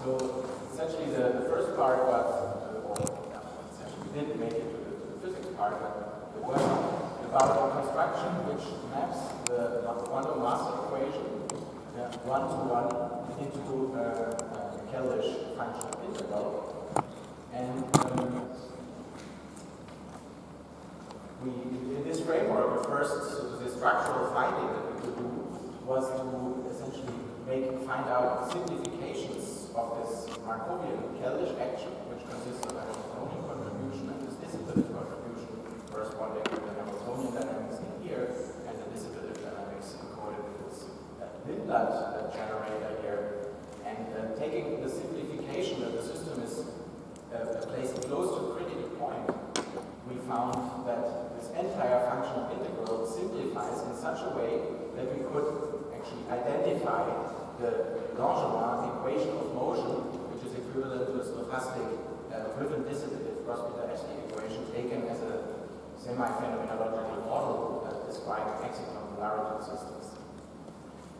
So essentially the first part was, essentially we didn't make it to the physics part, but it was about a construction which maps the quantum mass equation one-to-one into a Keldysh functional integral. And in this framework, the structural finding that we could do was to essentially find out simplifications of this Markovian Keldysh action, which consists of a Hamiltonian contribution and this dissipative contribution corresponding to the Hamiltonian dynamics in here, and the dissipative dynamics encoded in this Lindblad generator here. And taking the simplification that the system is placed close to the critical point, we found that this entire functional integral simplifies in such a way that we could actually identify the Langevin equation of motion, which is equivalent to a stochastic driven dissipative Gross-Peter-Ashby equation taken as a semi-phenomenological model describing exocombinarity systems.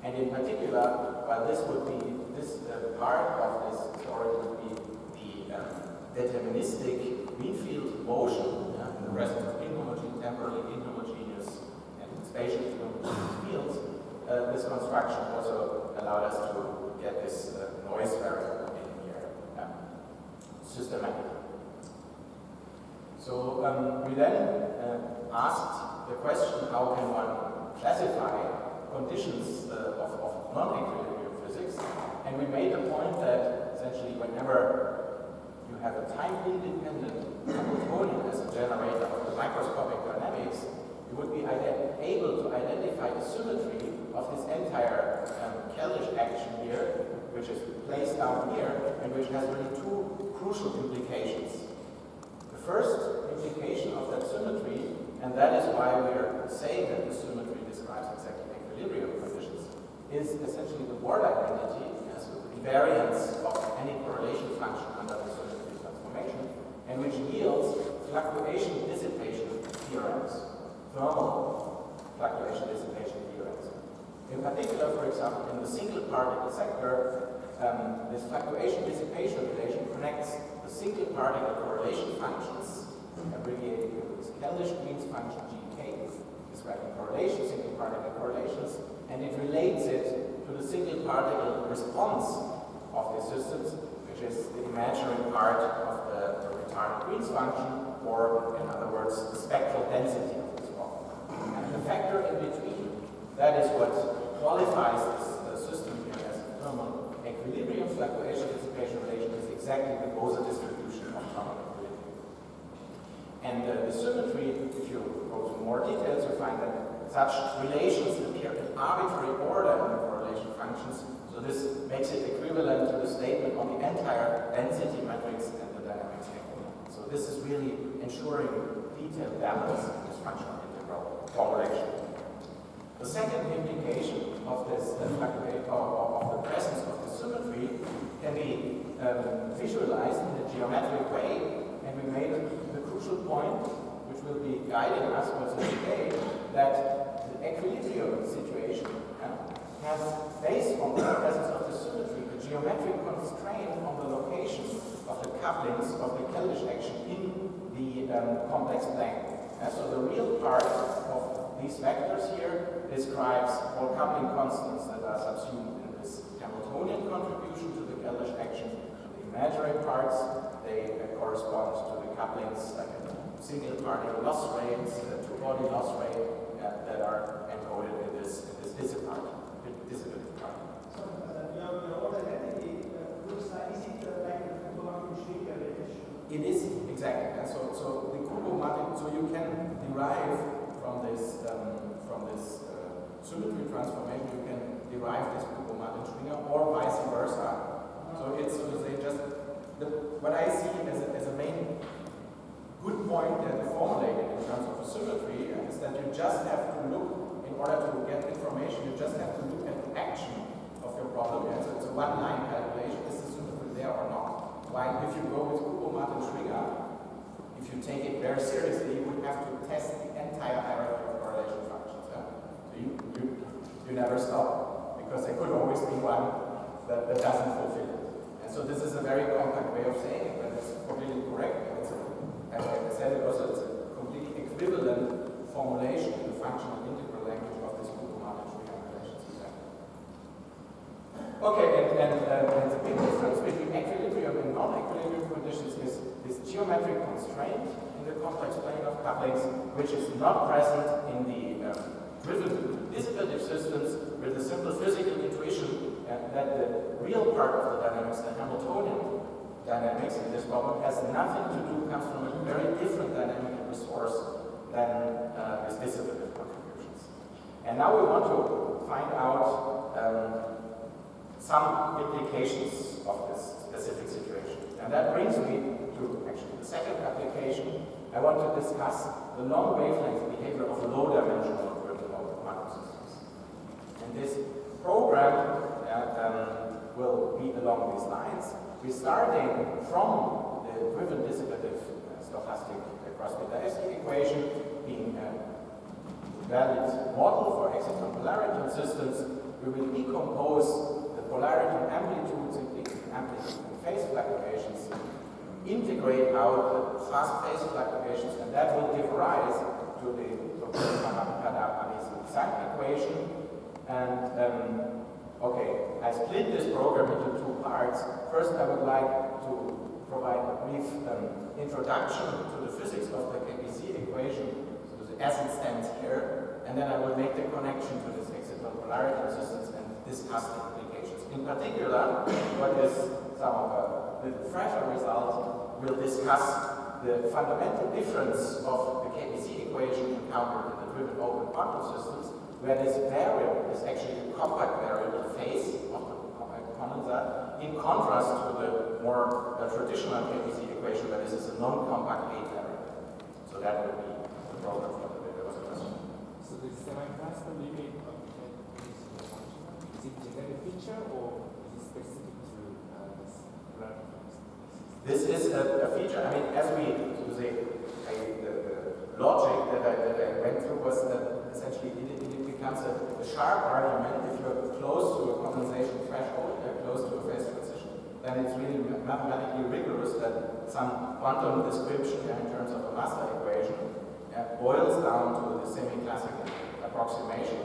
And in particular, while this part of this story would be the deterministic mean field motion in the presence of temporally inhomogeneous and spatially inhomogeneous fields, this construction also allowed us to get this noise variable in here systematically. So we then asked the question, how can one classify conditions of non-equilibrium physics? And we made the point that essentially whenever you have a time-independent Hamiltonian as a generator of the microscopic dynamics, you would be able to identify the symmetry of this entire Keldysh action here, which is placed down here, and which has really two crucial implications. The first implication of that symmetry, and that is why we are saying that the symmetry describes exactly equilibrium conditions, is essentially the word identity as the invariance of any correlation function under the symmetry transformation, and which yields fluctuation dissipation theorems, thermal fluctuation dissipation theorems. In particular, for example, in the single particle sector, this fluctuation dissipation relation connects the single particle correlation functions, abbreviated with this Keldysh-Green's function GK, describing correlation, single particle correlations, and it relates it to the single particle response of the systems, which is the imaginary part of the retarded Green's function, or in other words, the spectral density of this problem. And the factor in between, that is what qualifies this system here as a thermal equilibrium fluctuation dissipation relation, is exactly the Bose distribution of thermal equilibrium. And the symmetry, if you go to more details, you find that such relations appear in arbitrary order in the correlation functions, so this makes it equivalent to the statement on the entire density matrix and the dynamics equilibrium. So this is really ensuring detailed balance in this functional integral formulation. The second implication of this of the presence of the symmetry can be visualized in a geometric way, and we made the crucial point, which will be guiding us also today, that the equilibrium situation has, based on the presence of the symmetry, a geometric constraint on the location of the couplings of the Keldysh action in the complex plane. So the real part of these vectors here describes all coupling constants that are subsumed in this Hamiltonian contribution to the Keldysh action. The imaginary parts, they correspond to the couplings like a single particle loss rates, two-body loss rate that are encoded in this dissipative part. So your order identity looks like is it like a Kubo-Martin relation? It is exactly. So the Kubo-Martin, so you can derive from this symmetry transformation, you can derive this Kubo-Martin Schwinger or vice versa. So it's, so to say, just what I see as a main good point that we formulated in terms of the symmetry is that you just have to look, in order to get information, you just have to look at the action of your problem. So it's a one-line calculation, is the symmetry there or not? While if you go with Kubo-Martin Schwinger, if you take it very seriously, you would have to test the entire hierarchy of correlation functions. So you never stop, because there could always be one that doesn't fulfill it. And so this is a very compact way of saying it, but it's completely correct. As I said, it's a completely equivalent formulation in the functional integral language of this Kukumana triangulation system. Okay, and the big difference between equilibrium and non-equilibrium conditions is this geometric constraint in the complex plane of couplings, which is not present in the driven dissipative systems with the simple physical intuition that the real part of the dynamics, the Hamiltonian dynamics in this problem, has nothing to do, comes from a very different dynamic resource than these dissipative contributions. And now we want to find out some implications of this specific situation. And that brings me to actually the second application. I want to discuss the long wavelength behavior of low-dimensional driven quantum systems. And this program will be along these lines. We're starting from the driven dissipative stochastic cross-beta equation being a valid model for exciton polarity systems. We will decompose the polarity and amplitudes and phase fluctuations, integrate out the fast phase fluctuations, and that will give rise to the Kadar-Paris-Sangh equation. And okay, I split this program into two parts. First, I would like to provide a brief introduction to the physics of the KBC equation, so as it stands here, and then I will make the connection to this exciton polarity resistance and discuss the implications. In particular, what is some of a little fresher result, we'll discuss the fundamental difference of the KBC equation encountered in the driven open quantum systems, where this variable is actually a compact variable phase of the compact condensate, in contrast to the more traditional KBC equation, where this is a non-compact gate variable. So that will be the program for the day. There was a question. So the semi-classical limit of the function, is it a genetic feature or is it specific to this random? This is a feature. I mean, as we so say, the logic that I went through was that essentially it becomes a sharp argument if you're close to a condensation threshold, close to a phase transition, then it's really mathematically rigorous that some quantum description in terms of a master equation boils down to the semi-classical approximation.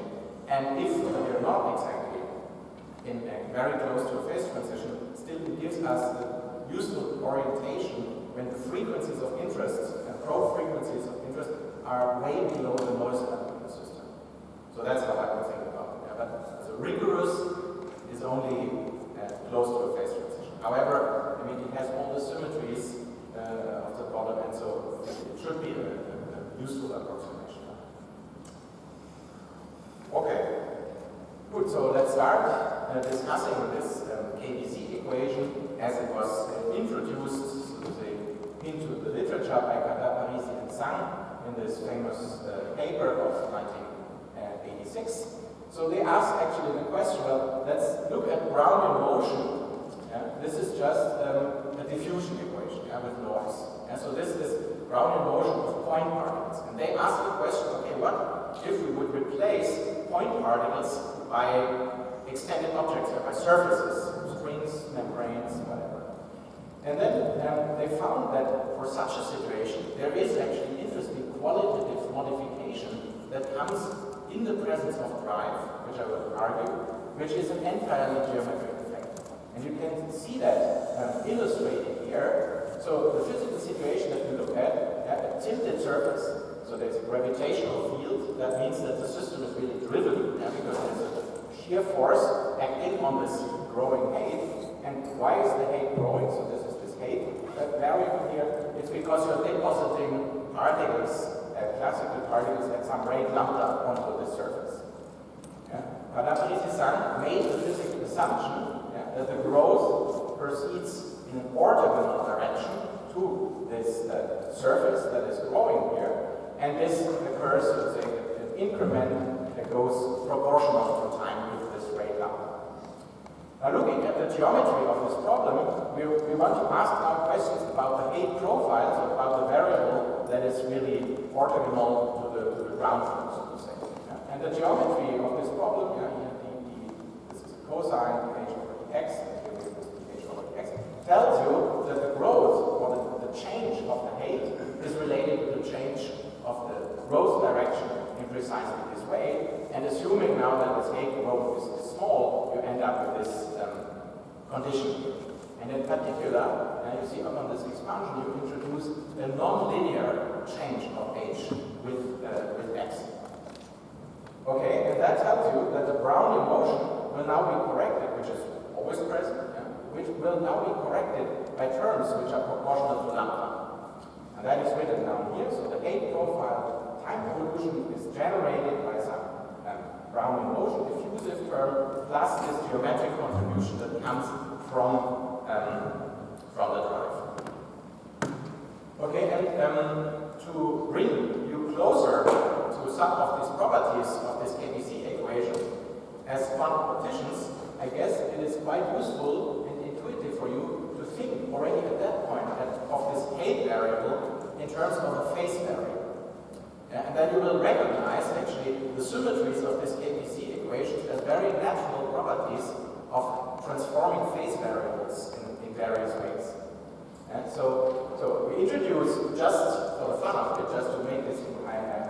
And if we're not exactly very close to a phase transition, still it gives us the useful orientation when the frequencies of interest and probe frequencies of interest are way below the noise level in the system. So that's how I would think about it. Yeah, but so rigorous is only close to a phase transition. However, I mean, it has all the symmetries of the problem, and so it should be a useful approximation. Okay, good. So let's start discussing this KBC equation as it was introduced, so to say, into the literature by Kadar-Paris and Sangh in this famous paper of 1986. So they asked actually the question, well, let's look at ground in motion. Yeah? This is just a diffusion equation with noise. And so this is ground in motion of point particles. And they asked the question, okay, what if we would replace point particles by extended objects, by surfaces, strings, membranes, whatever. And then they found that for such a situation, there is actually interesting qualitative modification that comes in the presence of drive, which I will argue, which is an entirely geometric effect. And you can see that illustrated here. So the physical situation that we look at, a tilted surface, so there's a gravitational field, that means that the system is really driven, because there's a shear force acting on this growing height. And why is the height growing? So this is this height variable here. It's because you're depositing particles, classical particles at some rate lambda onto the surface. Kadar-Paris made the physical assumption that the growth proceeds in an orthogonal direction to this surface that is growing here, and this occurs, so to say, an increment that goes proportional to time with this rate lambda. Now, looking at the geometry of this problem, we want to ask now questions about the height profile, so about the variable that is really orthogonal to the ground flow, so to say. And the geometry of this problem, this is a cosine h over dx, and here we have this h over dx. tells you that the growth or the change of the height is related to the change of the growth direction in precisely this way. And assuming now that this height growth is small, you end up with this condition. And in particular, you see up on this expansion, you introduce a non-linear change of h with x. Okay, and that tells you that the Brownian motion will now be corrected, which is always present, which will now be corrected by terms which are proportional to lambda. And that is written down here. So the height profile time evolution is generated by some Brownian motion diffusive term plus this geometric contribution that comes from the drive. Okay, and to bring you closer to some of these properties of this KBC equation as quantum-partitions, I guess it is quite useful and intuitive for you to think already at that point of this height variable in terms of a phase variable. Yeah, and then you will recognize actually the symmetries of this KBC equation as very natural properties of transforming phase variables in various ways. And so we introduce, just for the fun of it, just to make this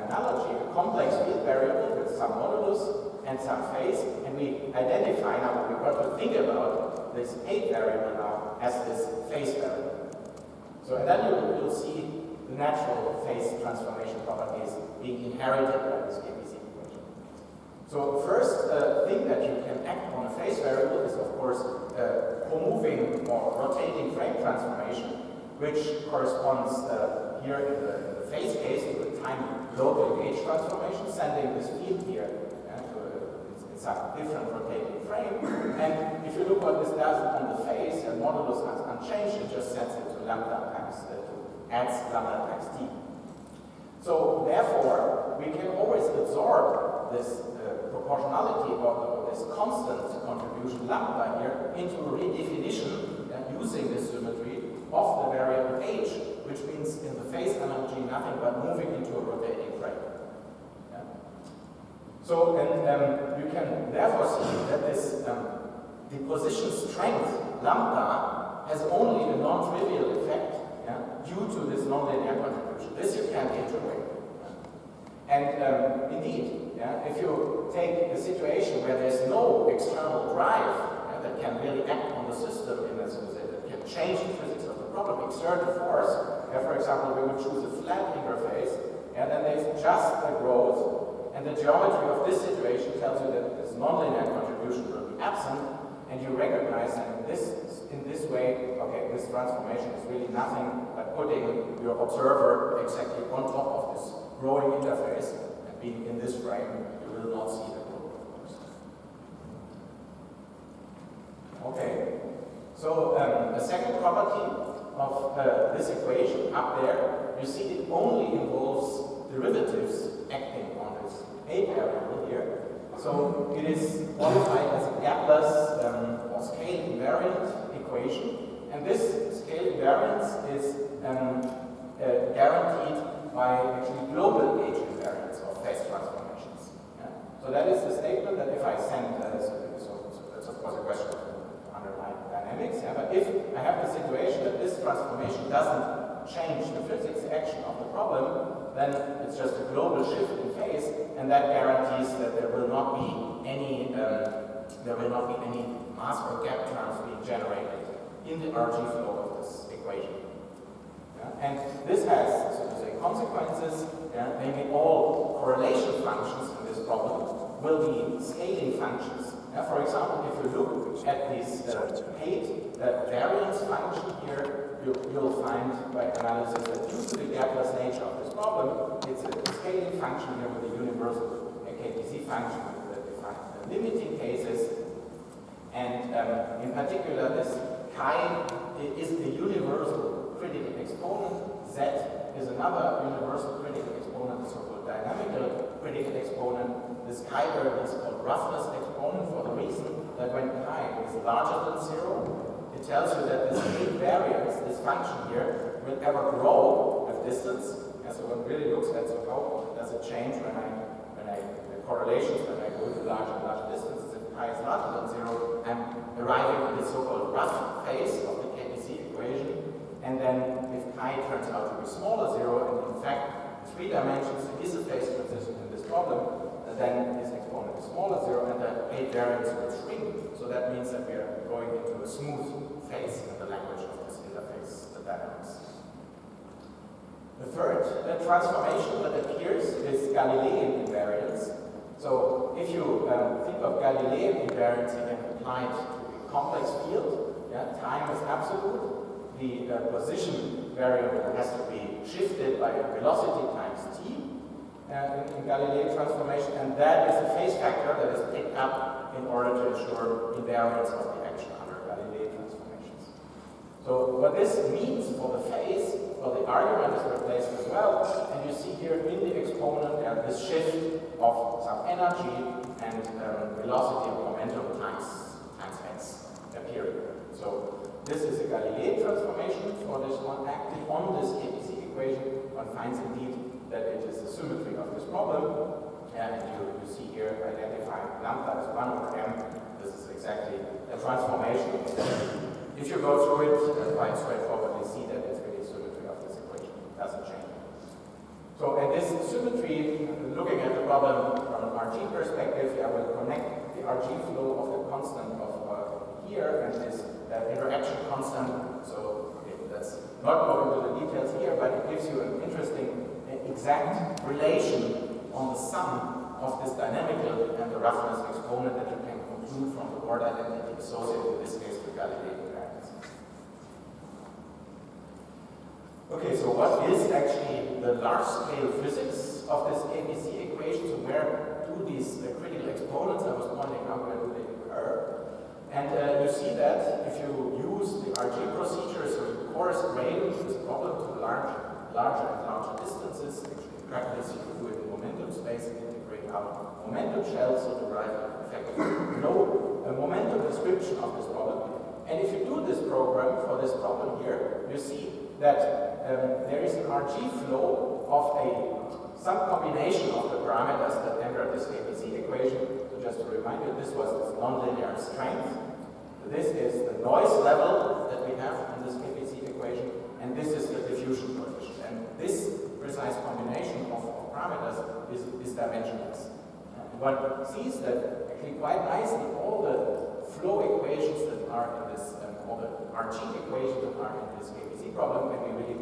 analogy, a complex field variable with some modulus and some phase, and we identify now, we want to think about this height variable now as this phase variable. So and then you'll see the natural phase transformation properties being inherited by this KBC equation. So first thing that you can act on a phase variable is, of course, co-moving or rotating frame transformation, which corresponds here in the phase case to a time local gauge transformation, sending this field here to some different rotating frame. And if you look what this does on the phase, and modulus is unchanged, it just sets it to lambda times adds lambda times t. So therefore, we can always absorb this proportionality or this constant contribution lambda here into a redefinition using this symmetry of the variable h, which means in the phase analogy nothing but moving into a rotating frame. Yeah. So, and you can therefore see that this deposition strength lambda has only a non-trivial effect due to this nonlinear contribution. This you can't integrate. And indeed, if you take a situation where there's no external drive that can really act on the system in this way, that can change the physics of the problem, exert a force, for example, we would choose a flat interface, and then there's just the growth, and the geometry of this situation tells you that this nonlinear contribution will be absent, and you recognize that in this way, okay, this transformation is really nothing but putting your observer exactly on top of this growing interface, and being in this frame, you will not see the growth, of course. Okay, so the second property of this equation up there, you see it only involves derivatives acting on this A variable here. So it is modified as a gapless or scale invariant equation, and this scale invariance is guaranteed by actually global gauge invariance of phase transformations. Yeah? So that is the statement that if I send, so that's of course a question of underlying dynamics, but if I have the situation that this transformation doesn't change the physics action of the problem, then it's just a global shift in phase, and that guarantees that there will not be any mass or gap terms being generated in the RG flow of this equation. And this has, so to say, consequences, namely all correlation functions in this problem will be scaling functions. For example, if you look at this height variance function here, you'll find by analysis that due to the gapless nature of this problem, it's a scaling function here with a universal KBC function with the defined limiting cases. And in particular, this chi is the universal critical exponent. Z is another universal critical exponent, the so-called dynamical critical exponent. This chi variable is called roughness exponent for the reason that when chi is larger than 0, it tells you that this big variance, this function here, will ever grow with distance. So one really looks at how does it change when the correlations when I go to larger and larger distances. If chi is larger than 0, I'm arriving at the so-called rough phase of the KBC turns out to be smaller zero, and in fact, in 3 dimensions, there is a phase transition in this problem, and then this exponent is smaller zero, and the gate variance will shrink. So that means that we are going into a smooth phase in the language of this interface, the dynamics. The third transformation that appears is Galilean invariance. So if you think of Galilean invariance, you can apply it to a complex field. Yeah, time is absolute. The position variable has to be shifted by a velocity times t in Galilean transformation, and that is a phase factor that is picked up in order to ensure invariance of the action under Galilean transformations. So what this means for the phase, well, the argument is replaced as well, and you see here in the exponent this shift of some energy and velocity of momentum times x appearing. So this is a Galilean transformation for this one acting on this KBC equation. One finds indeed that it is the symmetry of this problem. And you see here identifying lambda as 1 over m. This is exactly a transformation. If you go through it quite straightforwardly, see that it's really symmetry of this equation. It doesn't change. So, and this symmetry, looking at the problem from an RG perspective, I will connect the RG flow of the constant of here and this interaction constant. So, let's not go into the details here, but it gives you an interesting exact relation on the sum of this dynamical and the roughness exponent that you can conclude from the Ward identity associated in this case with Galilean invariance. Okay, so what is actually the large-scale physics of this ABC equation? So where do these critical exponents I was pointing out, where do they occur? And you see that if you use the RG procedure, so you coarse grain this problem to larger and larger distances. Actually, in practice, you can do it in momentum space and integrate out momentum shells to derive effectively no momentum description of this problem. And if you do this program for this problem here, you see that there is an RG flow of some combination of the parameters that enter this ABC equation. So just to remind you, this was this nonlinear strength. This is the noise level that we have in this ABC equation, and this is the diffusion coefficient. And this precise combination of parameters is dimensionless. And one sees that actually quite nicely all the flow equations that are in this, all the RG equations that are in this ABC problem can be really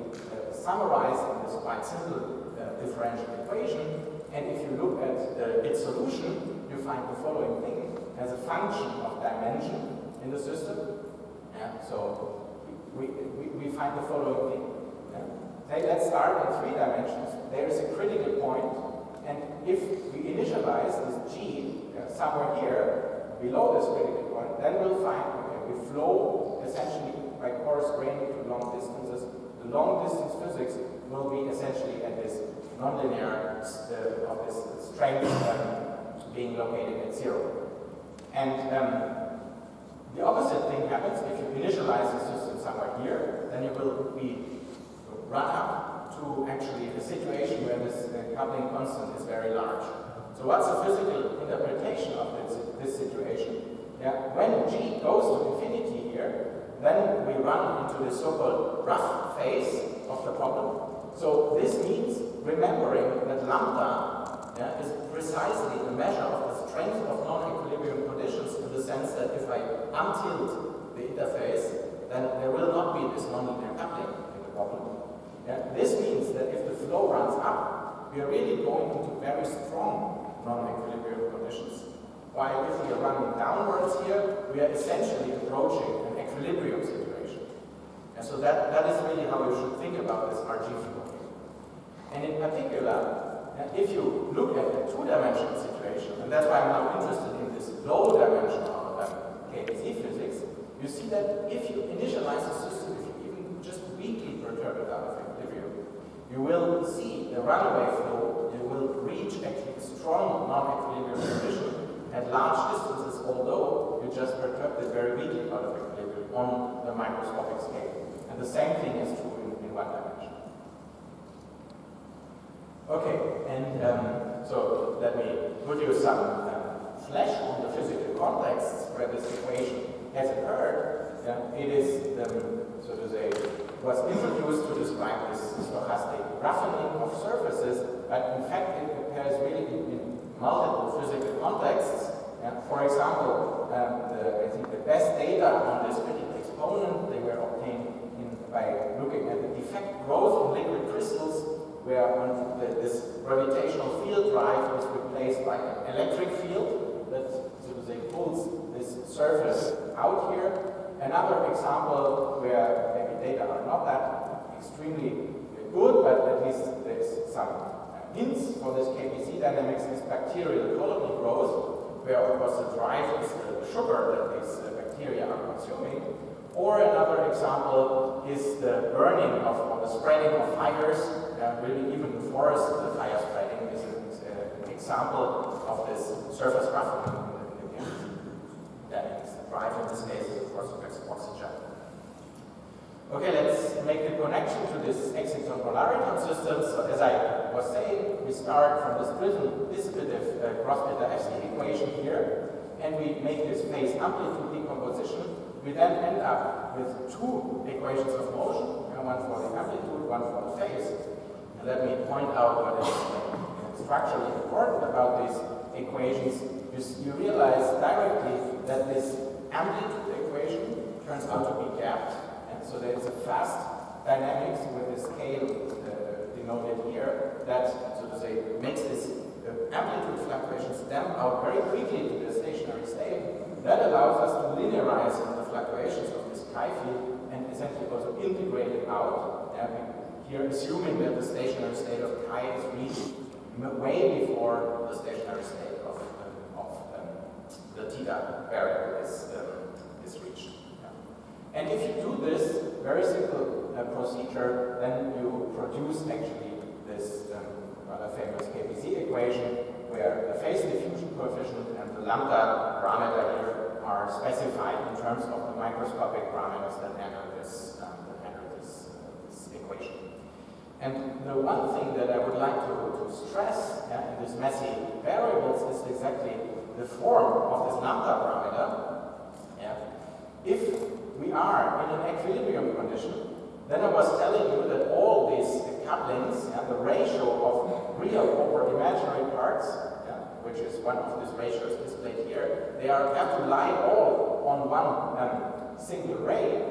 summarized in this quite simple differential equation. And if you look at its solution, you find the following thing as a function of dimension in the system. So we find the following thing. Let's start in 3 dimensions. There is a critical point, and if we initialize this G somewhere here below this critical point, then we'll find, okay, we flow essentially by coarse graining to long distances. The long distance physics will be essentially at this nonlinear of this strength being located at 0. And the opposite thing happens if you initialize the system somewhere here, then you will be run up to actually a situation where this coupling constant is very large. So what's the physical interpretation of this situation? When G goes to infinity here, then we run into the so-called rough phase of the problem. So this means remembering that lambda is precisely a measure of the strength of non-equilibrium conditions, in the sense that if I untilt the interface, then there will not be this nonlinear coupling in the problem. This means that if the flow runs up, we are really going into very strong non-equilibrium conditions. While if we are running downwards here, we are essentially approaching an equilibrium situation. And so that is really how you should think about this RG flow. And in particular, if you look at the 2-dimensional situation, and that's why I'm now interested in this low-dimensional KBC physics, you see that if you initialize the system, if you even just weakly perturb it out of equilibrium, you will see the runaway flow, you will reach actually a strong non-equilibrium condition at large distances, although you just perturbed it very weakly out of equilibrium on the microscopic scale. And the same thing is true in 1 dimension. Okay, and so let me put you some flesh on the physical contexts where this equation has occurred. It is, so to say, was introduced to describe this stochastic roughening of surfaces, but in fact it appears really in multiple physical contexts. For example, I think the best data on this critical exponent, they were obtained by looking at the defect growth in liquid crystals, where this gravitational field drive is replaced by an electric field that, so to say, pulls this surface out here. Another example where maybe data are not that extremely good, but at least there's some hints for this KBC dynamics is bacterial colony growth, where of course the drive is the sugar that these bacteria are consuming. Or another example is the burning of, or the spreading of fires. Really, even the forest, the fire spreading is an example of this surface roughening in the dynamics. The drive in this case is of course oxygen. Okay, let's make the connection to this exciton polariton system. So as I was saying, we start from this driven dissipative Gauss-Bethe-FC equation here, and we make this phase amplitude decomposition. We then end up with two equations of motion, one for the amplitude, one for the phase. And let me point out what is structurally important about these equations. You realize directly that this amplitude equation turns out to be gapped. And so there is a fast dynamics with the scale denoted here that, so to say, makes this amplitude fluctuation stem out very quickly to the stationary state. That allows us to linearize the fluctuations of this chi field and essentially also integrate it out. Here, assuming that the stationary state of chi is reached way before the stationary state of the theta variable is reached. And if you do this very simple procedure, then you produce actually this rather famous KBC equation where the phase diffusion coefficient and the lambda parameter here are specified in terms of the microscopic parameters that handle this equation. And the one thing that I would like to stress in this messy variables is exactly the form of this lambda parameter. If we are in an equilibrium condition, then I was telling you that all these couplings, the ratio of real over imaginary parts, which is one of these ratios displayed here, they have to lie all on one single ray,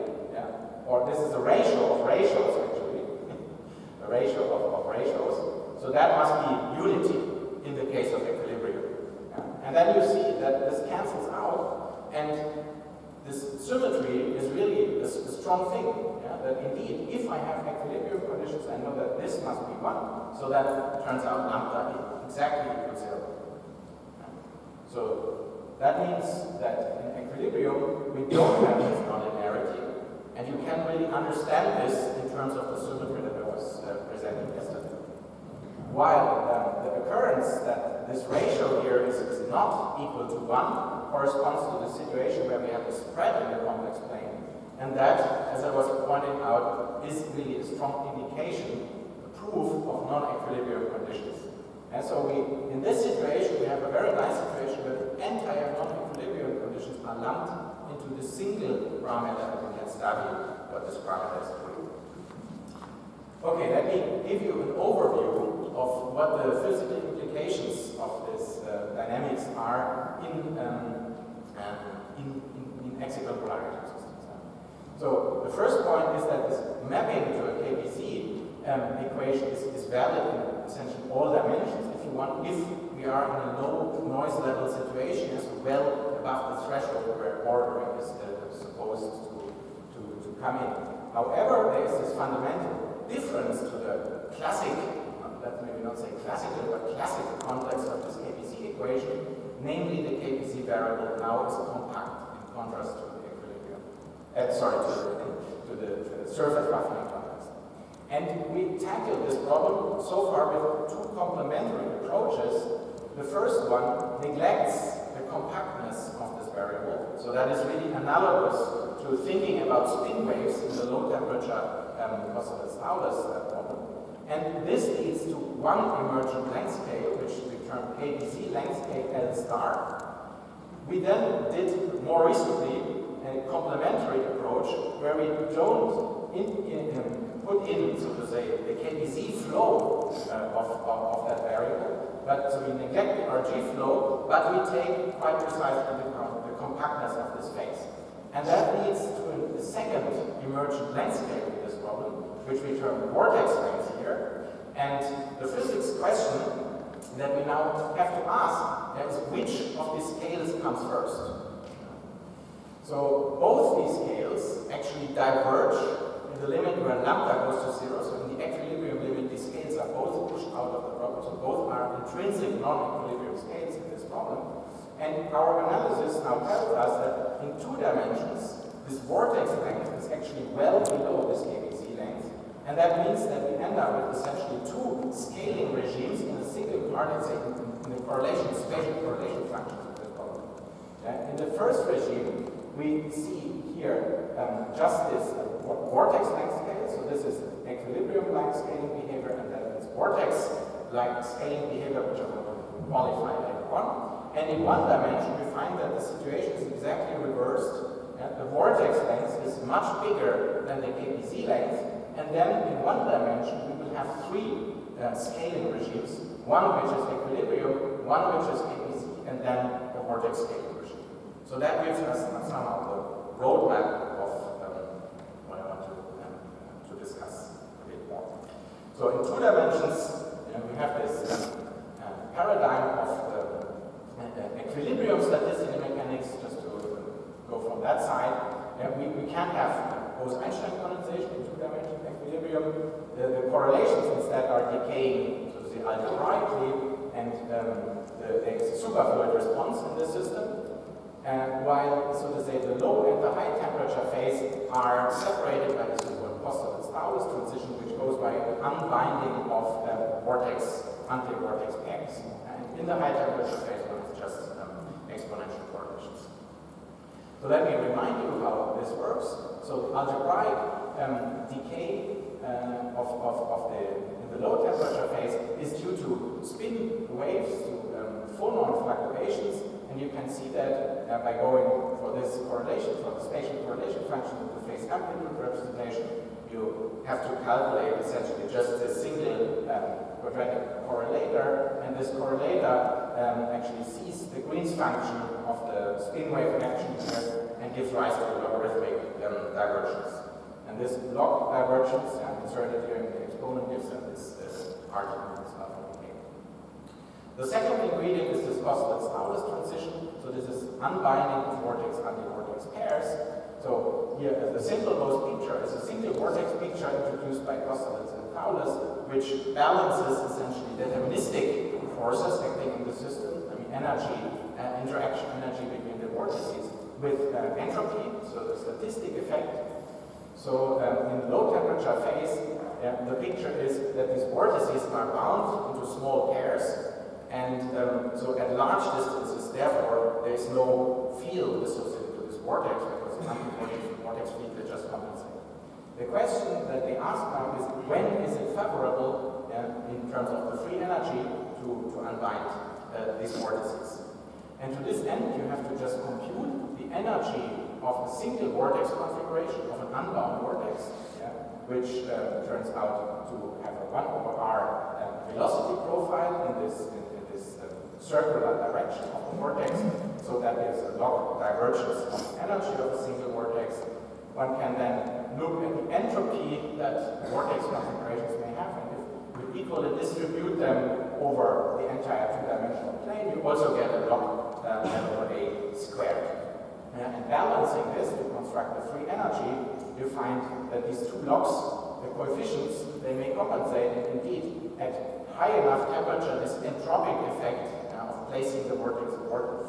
or this is a ratio of ratios actually, a ratio of ratios. So that must be unity in the case of equilibrium. And then you see that this cancels out, and this symmetry is really a strong thing. That indeed, if I have equilibrium conditions, I know that this must be 1. So that turns out lambda exactly equals 0. So that means that in equilibrium, we don't have this nonlinearity, and you can really understand this in terms of the symmetry that I was presenting yesterday. While the occurrence that this ratio here is not equal to 1 corresponds to the situation where we have a spread in the complex plane, and that, as I was pointing out, is really a strong indication, a proof of non-equilibrium conditions. And so in this situation, we have a very nice situation where the entire non-equilibrium conditions are lumped into the single parameter, and we can study what this parameter is doing. Okay, let me give you an overview of what the physical implications of this dynamics are in exciton polarity systems. So the first point is that this mapping to a KBC equation is valid in essentially all dimensions. If you want, if we are in a low noise level situation, so well above the threshold where ordering is supposed to come in. However, there is this fundamental difference to the classic, let's maybe not say classical, but classical context of this KBC equation, namely the KBC variable now is compact in contrast to the equilibrium. To the surface roughening context. And we tackled this problem so far with two complementary approaches. The first one neglects the compactness of this variable, so that is really analogous to thinking about spin waves in the low temperature Kosovo-Staulis problem. And this leads to one emergent length scale, which we term KBC length scale L star. We then did more recently a complementary approach where where we don't put in, so to say, the KBZ flow of that variable, but so we neglect the RG flow, but we take quite precisely the compactness of this phase. And that leads to a second emergent landscape in this problem, which we term vortex length here. And the physics question that we now have to ask is which of these scales comes first. So both these scales actually diverge in the limit where lambda goes to 0. So in the equilibrium limit, these scales are both pushed out of the problem. So both are intrinsic non-equilibrium scales in this problem. And our analysis now tells us that in 2 dimensions, this vortex length is actually well below this KBZ length. And that means that we end up with essentially 2 scaling regimes in a single part, let's say, in the correlation, spatial correlation functions of this problem. In the first regime, we see here just this vortex length scale. So this is equilibrium-like scaling behavior, and then it's vortex-like scaling behavior, which I will qualify later on. And in 1 dimension, we find that the situation is exactly reversed. The vortex length is much bigger than the KBZ length. And then in 1 dimension, we will have 3 scaling regimes. One which is equilibrium, one which is KBZ, and then the vortex scaling regime. So that gives us somehow the roadmap of what I want to discuss a bit more. So in 2 dimensions, we have this paradigm of equilibrium statistics in mechanics, just to go from that side. We can't have Bose-Einstein condensation in 2 dimension equilibrium. The correlations instead are decaying, so to say, algebraically, and there is a superfluid response in this system. While, so to say, the low and the high temperature phase are separated by this Postulate-Staudis transition, which goes by unbinding of vortex, anti-vortex pairs. And in the high temperature phase, it's just exponential correlations. So let me remind you how this works. So the algebraic decay in the low temperature phase is due to spin waves, to phonon fluctuations, and you can see that by going for this correlation, for the spatial correlation function of the phase amplitude representation, you have to calculate essentially just a single quadratic correlator, and this correlator actually sees the Green's function of the spin wave action here and gives rise to logarithmic divergence. And this log divergence inserted here in the exponent gives us this argument as well. Okay. The second ingredient is this Postulate-Staudis transition. So this is unbinding of vortex anti-vortex pairs. So here the simple-most picture is a single vortex picture introduced by Postulates and Staudis, which balances essentially deterministic forces acting in the system, I mean energy, interaction energy between the vortices, with entropy, so the statistic effect. So in the low temperature phase, the picture is that these vortices are bound into small pairs, and so at large distances, therefore, there is no field associated to this vortex, because the anti-vortex field will just compensate. The question that they ask now is, when is it favorable in terms of the free energy to unbind these vortices? And to this end, you have to just compute the energy of a single vortex configuration of an unbound vortex, which turns out to have a 1/r velocity profile in this circular direction of the vortex, so that gives a log divergence of the energy of a single vortex. One can then look at the entropy that vortex configurations may have, and if we equally distribute them over the entire 2-dimensional plane, you also get a log over a squared. And balancing this to construct the free energy, you find that these 2 logs, the coefficients, they may compensate, and indeed, at high enough temperature, this entropic effect of placing the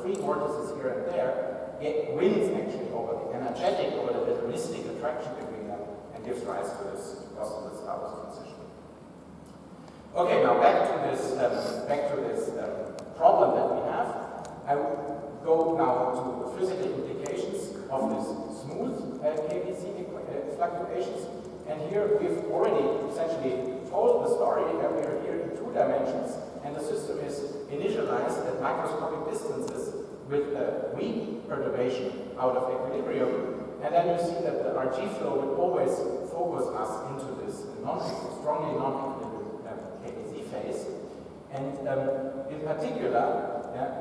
free vortices here and there, it wins actually over the energetic, over the deterministic attraction between them, and gives rise to this Postulate-Staudis transition. Okay, now back to this problem that we have. I will go now to the physical implications of this smooth KBZ fluctuations. And here we've already essentially told the story that we are here in 2 dimensions, and the system is initialized at microscopic distances with a weak perturbation out of equilibrium. And then you see that the RG flow will always focus us into this strongly non-equilibrium KBZ phase. And in particular,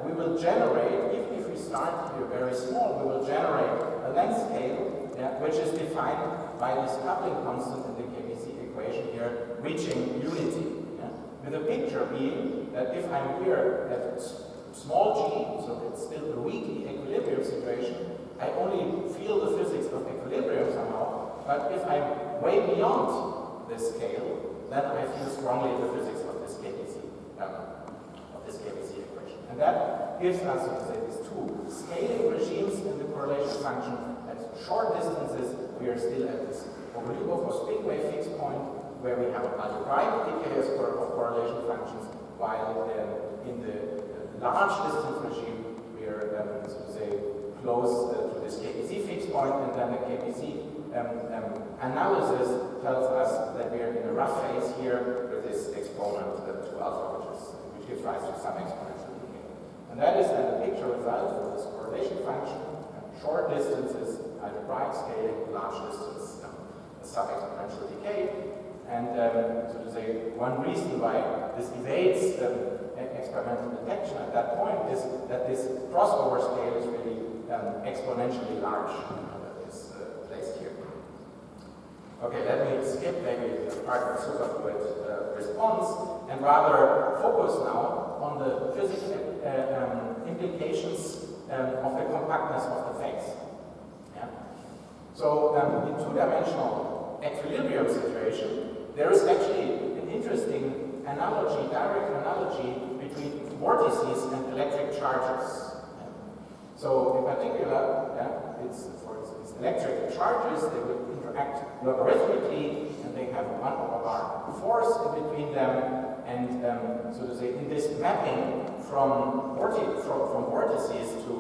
we will generate, even if we start here very small, we will generate a length scale which is defined by this coupling constant in the KBZ equation here, reaching unity. With the picture being that if I'm here at small g, so it's still a weak equilibrium situation, I only feel the physics of equilibrium somehow, but if I'm way beyond this scale, then I feel strongly the physics of this KBZ equation. And that gives us, so to say, these two scaling regimes in the correlation function. At short distances, we are still at this Oberligovo-Spinway fixed point, where we have an algebraic decay of correlation functions, while in the large distance regime, we are, so to say, close to this KBZ fixed point, and then the KBZ analysis tells us that we are in a rough phase here with this exponent 2 alpha, which gives rise to some exponential decay. And that is then the picture result for this correlation function. Short distances, algebraic scaling, large distance, sub-exponential decay. And so to say, one reason why this evades experimental detection at that point is that this crossover scale is really exponentially large that is placed here. Okay, let me skip maybe the part of superfluid response and rather focus now on the physical implications of the compactness of the phase. Yeah? So in two-dimensional equilibrium situation, there is actually an interesting analogy, direct analogy between vortices and electric charges. So in particular, it's for instance electric charges, they will interact logarithmically and they have 1/r force in between them. And so to say, in this mapping from vortices to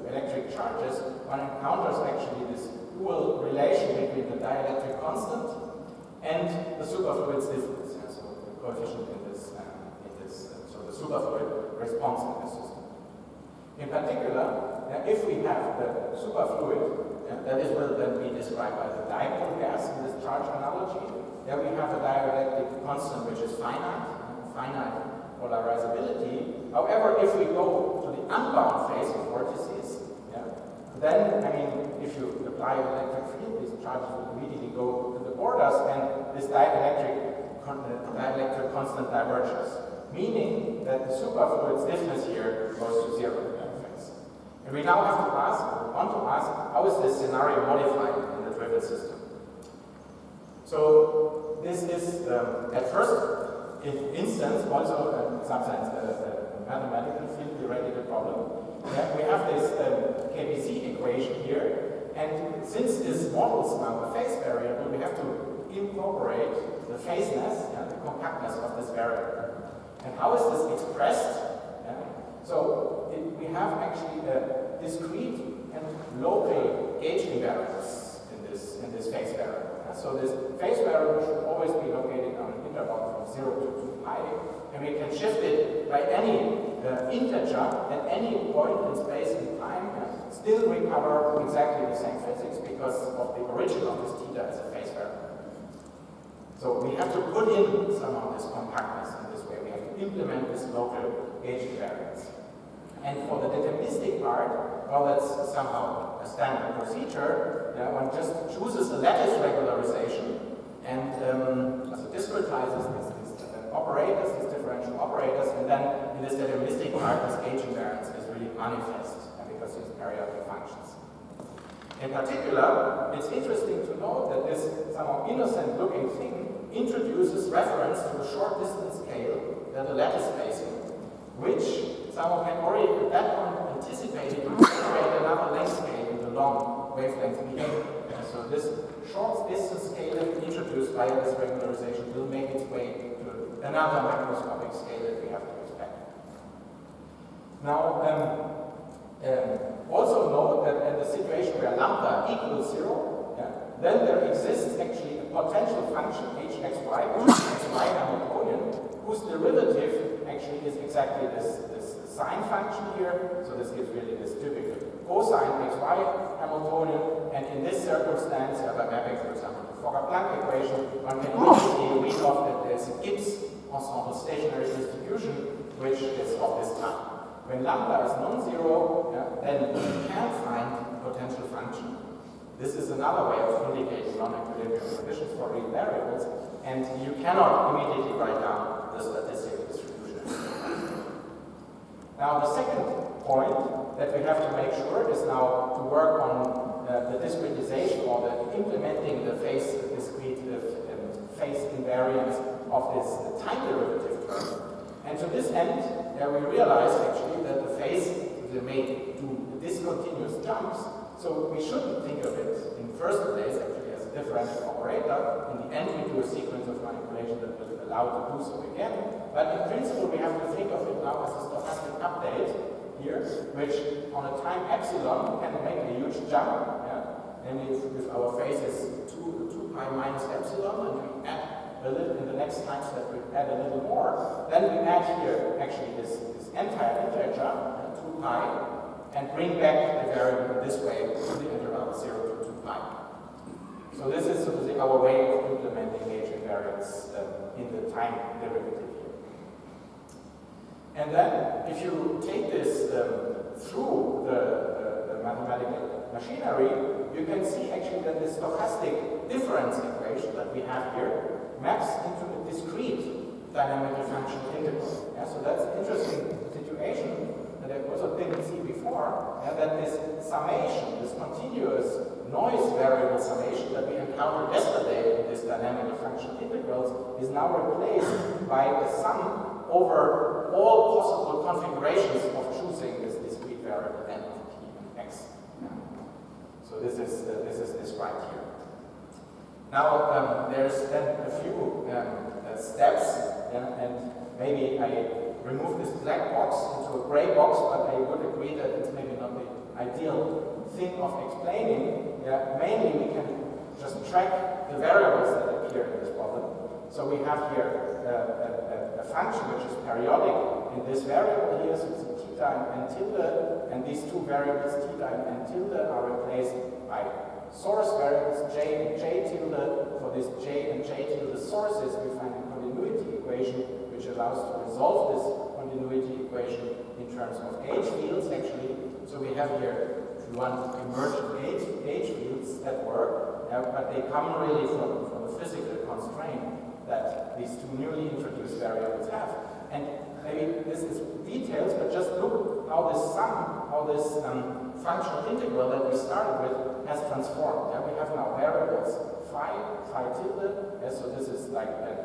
electric charges, one encounters actually this dual relation between the dielectric constant and the superfluid stiffness, so the coefficient in this, so the superfluid response in this system. In particular, if we have the superfluid, that is will then be described by the dipole gas in this charge analogy, there we have a dielectric constant which is finite polarizability. However, if we go to the unbound phase of vortices, then, I mean, if you apply an electric field, these charges will immediately go to the borders, and this dielectric constant diverges, meaning that the superfluid stiffness here goes to 0 in that phase. And we now have to ask, or want to ask, how is this scenario modified in the driven system? So this is, at first instance, also in some sense, a mathematical field theoretical problem. We have this KBZ equation here, and since this models now a phase variable, we have to incorporate the phaseness, the compactness of this variable. And how is this expressed? So we have actually a discrete and local gauge invariance in this phase variable. So this phase variable should always be located on an interval from 0 to 2 pi, and we can shift it by any integer at any point in space and time, still recover exactly the same physics because of the origin of this theta as a phase variable. So we have to put in some of this compactness in this way. We have to implement this local gauge invariance. And for the deterministic part, well, that's somehow a standard procedure. One just chooses a lattice regularization and so discretizes these operators, these differential operators, and then in this deterministic part, this gauge invariance is really manifest because it's periodic functions. In particular, it's interesting to note that this somehow innocent-looking thing introduces reference to a short distance scale, the lattice spacing, which somehow can already at that point anticipate it to generate another length scale in the long wavelength behavior. So this short distance scale introduced via this regularization will make its way to another macroscopic scale that we have to expect. Now, also note that in the situation where lambda equals 0, then there exists actually a potential function hxy, xy Hamiltonian, whose derivative actually is exactly this sine function here. So this gives really this typical cosine xy Hamiltonian, And in this circumstance, by mapping, for example, the Fokker-Planck equation, one can immediately read off that there's a Gibbs ensemble stationary distribution, which is of this type. When lambda is non-zero, then you can find potential function. This is another way of indicating non-equilibrium conditions for real variables, and you cannot immediately write down the statistical distribution. Now, the second point that we have to make sure is now to work on the discretization or the implementing the phase discrete phase invariance of this time derivative term. And to this end, we realize actually that the phase may do discontinuous jumps, so we shouldn't think of it in first place actually as a differential operator. In the end, we do a sequence of manipulation that will allow to do so again. But in principle, we have to think of it now as a stochastic update here, which on a time epsilon can make a huge jump. Namely, if our phase is 2 pi minus epsilon, and we add a little in the next time step, we add a little more, then we add here actually this entire integer, 2 pi, and bring back the variable this way to the interval 0 to 2 pi. So this is, so to say, our way of implementing gauge invariance in the time derivative here. And then, if you take this through the mathematical machinery, you can see actually that the stochastic difference equation that we have here maps into a discrete dynamical function integral. So that's an interesting situation that I also didn't see before, that this summation, this continuous noise variable summation that we encountered yesterday in this dynamical function integrals is now replaced by a sum over all possible configurations of choosing this discrete variable n of t and x. So this is described here. Now there's then a few steps, and maybe I remove this black box into a gray box, but I would agree that it's maybe not the ideal thing of explaining. Mainly we can just track the variables that appear in this problem. So we have here a function which is periodic in this variable here, so it's theta and tilde, and these two variables theta and tilde are replaced by source variables j and j tilde. For this j and j tilde sources, we find a continuity equation which allows to resolve this continuity equation in terms of gauge fields actually. So we have here, if you want, emergent gauge fields that work, but they come really from a physical constraint that these two newly introduced variables have. And maybe this is details, but just look how this sum, how this functional integral that we started with has transformed. We have now variables phi tilde, so this is like an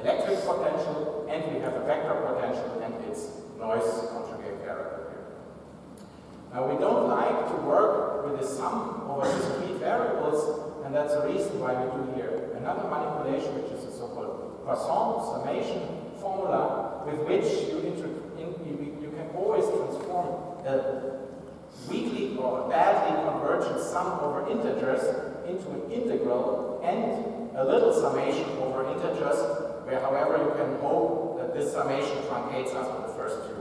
electric potential, and we have a vector potential and its noise conjugate variable here. Now we don't like to work with the sum over discrete variables, and that's the reason why we do here another manipulation, which is a so-called Poisson summation formula, with which you can always transform a weakly or badly convergent sum over integers into an integral and a little summation over integers, where however you can hope that this summation truncates after the first two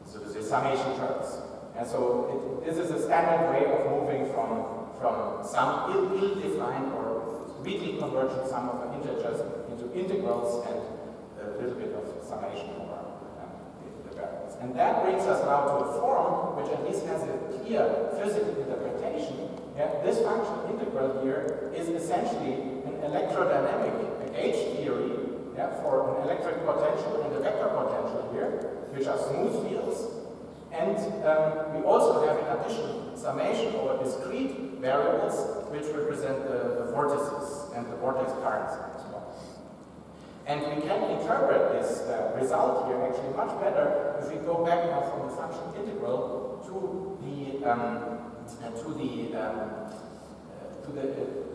so the summation terms. And so this is a standard way of moving from some ill-defined or weakly convergent sum of integers into integrals and a little bit of summation over the variables. And that brings us now to a form which at least has a clear physical interpretation. This functional integral here is essentially an electrodynamic gauge theory for an electric potential and a vector potential here, which are smooth fields. And we also have in addition summation over discrete variables which represent the vortices and the vortex currents as well. And we can interpret this result here actually much better if we go back now from the function integral to the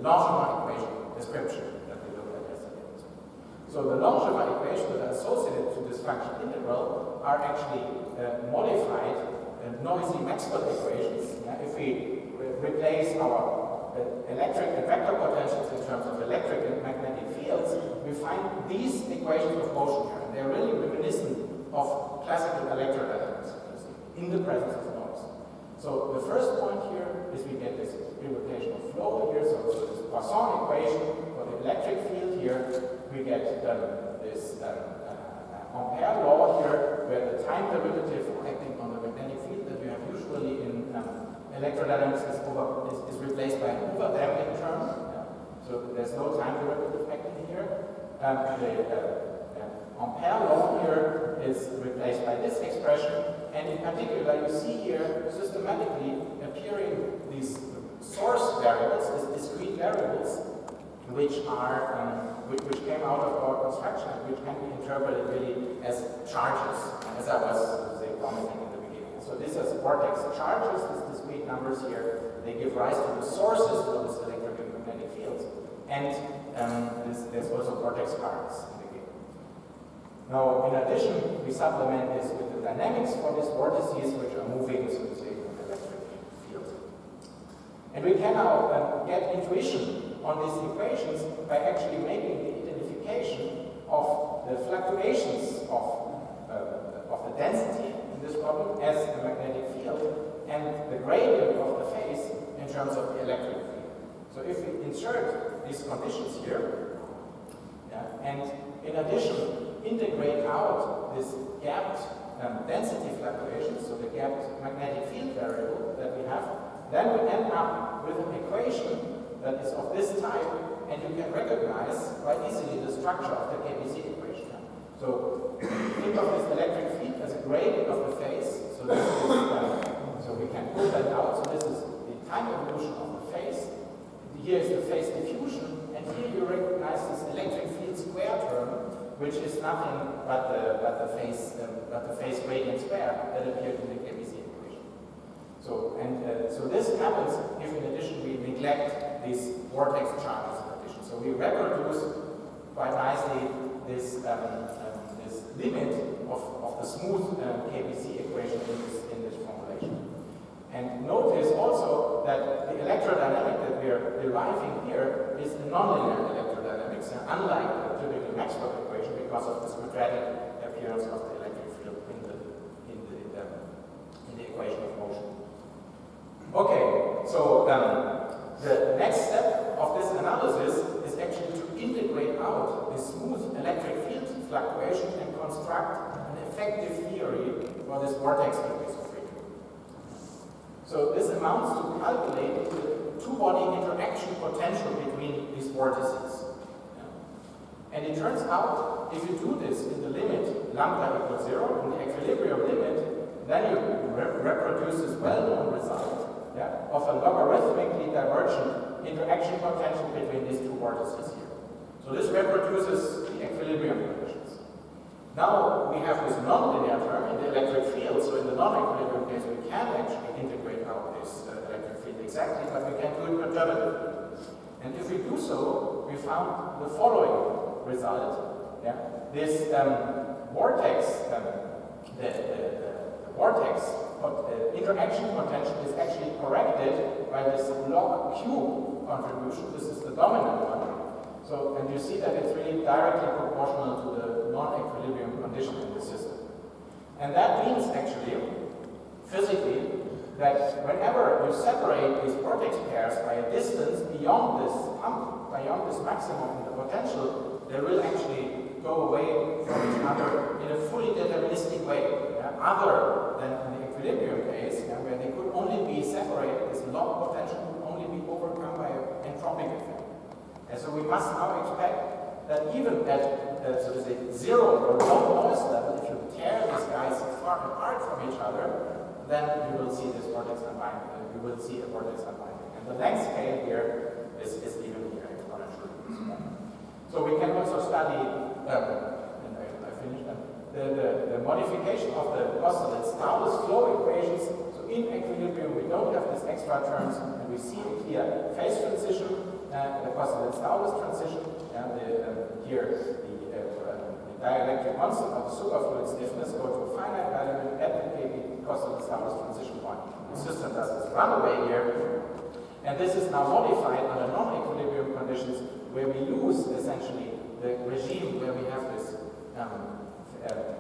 Langevin equation description that we looked at yesterday. So the Langevin equations that are associated to this function integral are actually modified noisy Maxwell equations. If we replace our electric and vector potentials in terms of electric and magnetic fields, we find these equations of motion here. And they're really reminiscent of classical electrodynamics in the presence of noise. So the first point here is we get this irrotational flow here, so this Poisson equation for the electric field here, we get this Ampere law here, where the time derivative acting on the magnetic field that you have usually in electrodynamics is replaced by an overdamping term. So there's no time derivative acting here. The Ampere law here is replaced by this expression, and in particular you see here systematically appearing these source variables, these discrete variables, which came out of our construction, which can be interpreted really as charges, as I was promising in the beginning. So these are vortex charges, these discrete numbers here, they give rise to the sources for this electromagnetic fields, and there's also vortex currents in the game. Now, in addition, we supplement this with the dynamics for these vortices, which are moving, so to say, from the electric field. And we can now get intuition on these equations by actually making the identification of the fluctuations of the density in this problem as the magnetic field and the gradient of the phase in terms of the electric field. So if we insert these conditions here, and in addition integrate out this gapped density fluctuations, so the gapped magnetic field variable that we have, then we end up with an equation that is of this type, and you can recognize quite easily the structure of the KBC equation. So think of this electric field as a gradient of the phase. So this is, so we can pull that out. So this is the time evolution of the phase. Here is the phase diffusion, and here you recognize this electric field square term, which is nothing but the phase gradient square that appeared in the KBC equation. So so this happens if, in addition, we neglect these vortex charges in addition. So we reproduce quite nicely this this limit of the smooth KBC equation in this formulation. And notice also that the electrodynamic that we are deriving here is a nonlinear electrodynamics, unlike the typical Maxwell equation, because of this quadratic appearance of the electric field in the equation of motion. Okay, so the next step of this analysis is actually to integrate out the smooth electric field fluctuation and construct an effective theory for this vortex increase of freedom. So this amounts to calculating the two-body interaction potential between these vortices. And it turns out, if you do this in the limit lambda equals 0, in the equilibrium limit, then you reproduce this well-known result of a logarithmically divergent interaction potential between these two vortices here. So this reproduces the equilibrium conditions. Now we have this nonlinear term in the electric field, so in the non-equilibrium case we can actually integrate out this electric field exactly, but we can do it perturbatively. And if we do so, we found the following result. This vortex, the vortex interaction potential is actually corrected by this log cube contribution. This is the dominant one. So, and you see that it's really directly proportional to the non-equilibrium condition in the system. And that means actually, physically, that whenever you separate these vortex pairs by a distance beyond this hump, beyond this maximum in the potential, they will actually go away from each other in a fully deterministic way, other than in the equilibrium case, where they could only be separated, this log potential could only be overcome by an entropic effect. And so we must now expect that even at, so to say, zero or low noise level, if you tear these guys far apart from each other, then you will see this vortex unbinding, you will see a vortex unbinding. And the length scale here is even here exponentially. So we can also study, and I finished that, the modification of the Kosterlitz-Thouless flow equations. So in equilibrium we don't have these extra terms, and we see a clear phase transition, the Kosterlitz-Thouless transition, and here the dielectric constant of the superfluid stiffness go to a finite value at the KB Kosterlitz-Thouless transition point. The system does this runaway here, and this is now modified under non-equilibrium conditions where we lose essentially the regime where we have this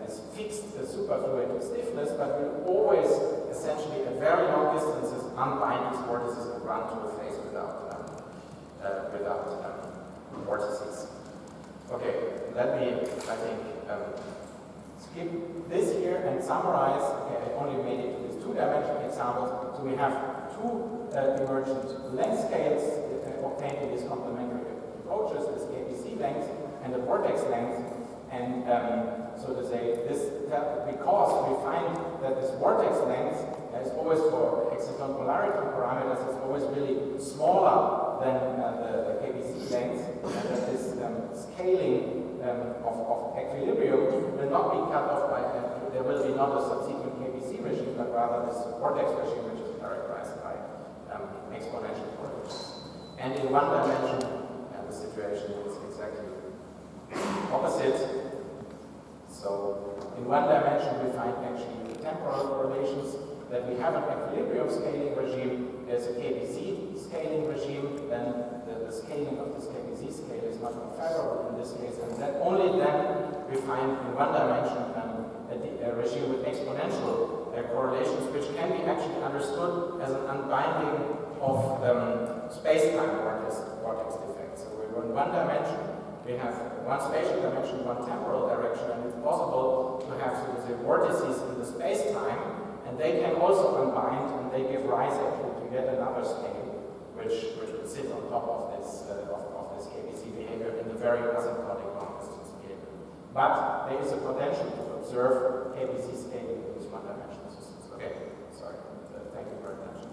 this fixed superfluid stiffness, but will always essentially at very long distances unbind these vortices and run to the face without vortices. Okay, let me, I think, skip this here and summarize. Okay, I only made it to these two-dimensional examples. So we have two emergent length scales obtained in these complementary approaches, this KBC length and the vortex length. And so to say, because we find that this vortex length is always for exciton polarity parameters is always really smaller than the KBC length, and that this scaling of equilibrium will not be cut off by, there will be not a subsequent KBC regime, but rather this vortex regime, which is characterized by exponential correlations. And in one dimension, the situation is exactly opposite. So in one dimension, we find actually temporal correlations, that we have an equilibrium scaling regime, there's a KBC scaling regime, then the scaling of this KBC scale is much more favorable in this case, and that only then we find in one dimension a regime with exponential correlations, which can be actually understood as an unbinding of space-time vortex defects. So we're in one dimension, we have one spatial dimension, one temporal direction, and it's possible to have, so to say, vortices in the space-time, and they can also unbind, and they give rise actually to yet another scale, which will sit on top of this KBC behavior in the very asymptotic long-distance behavior. But there is a potential to observe KBC scaling in these one-dimensional systems. Okay, sorry. Thank you for your attention.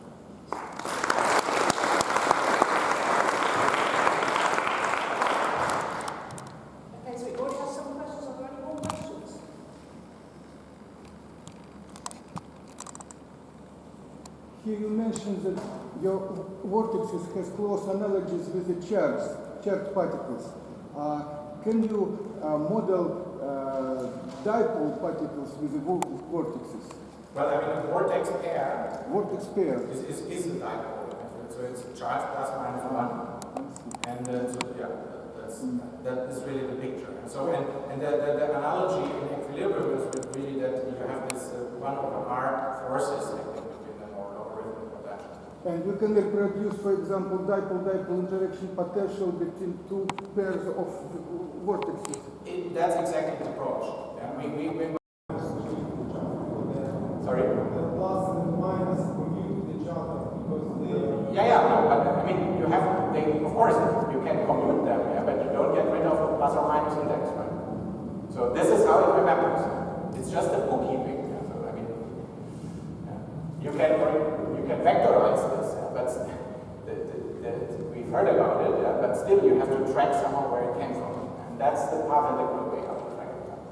Okay, so we already have some questions. Are there any more questions? Here you mentioned that your vortices has close analogies with the charged particles. Can you model dipole particles with the vortices? Well, I mean, the vortex pair is a dipole. So it's charge plus minus 1. And so, yeah, that is really the picture. And so, and the analogy in equilibrium is really that you have this 1 over r forces acting between them, or logarithmic potential. And we can reproduce, for example, dipole-dipole interaction potential between two pairs of vortices. That's exactly the approach. Yeah, we sorry? The plus and minus commute each other because they... Yeah, no, but I mean, you have, of course, you can commute them, yeah, but you don't get rid of the plus or minus index, right? So this is how it remembers. It's just a bookkeeping. Yeah, so I mean, yeah. You can vectorize this, yeah, but we've heard about it, yeah, but still you have to track somehow where it came from. And that's the path integral way how to track it down.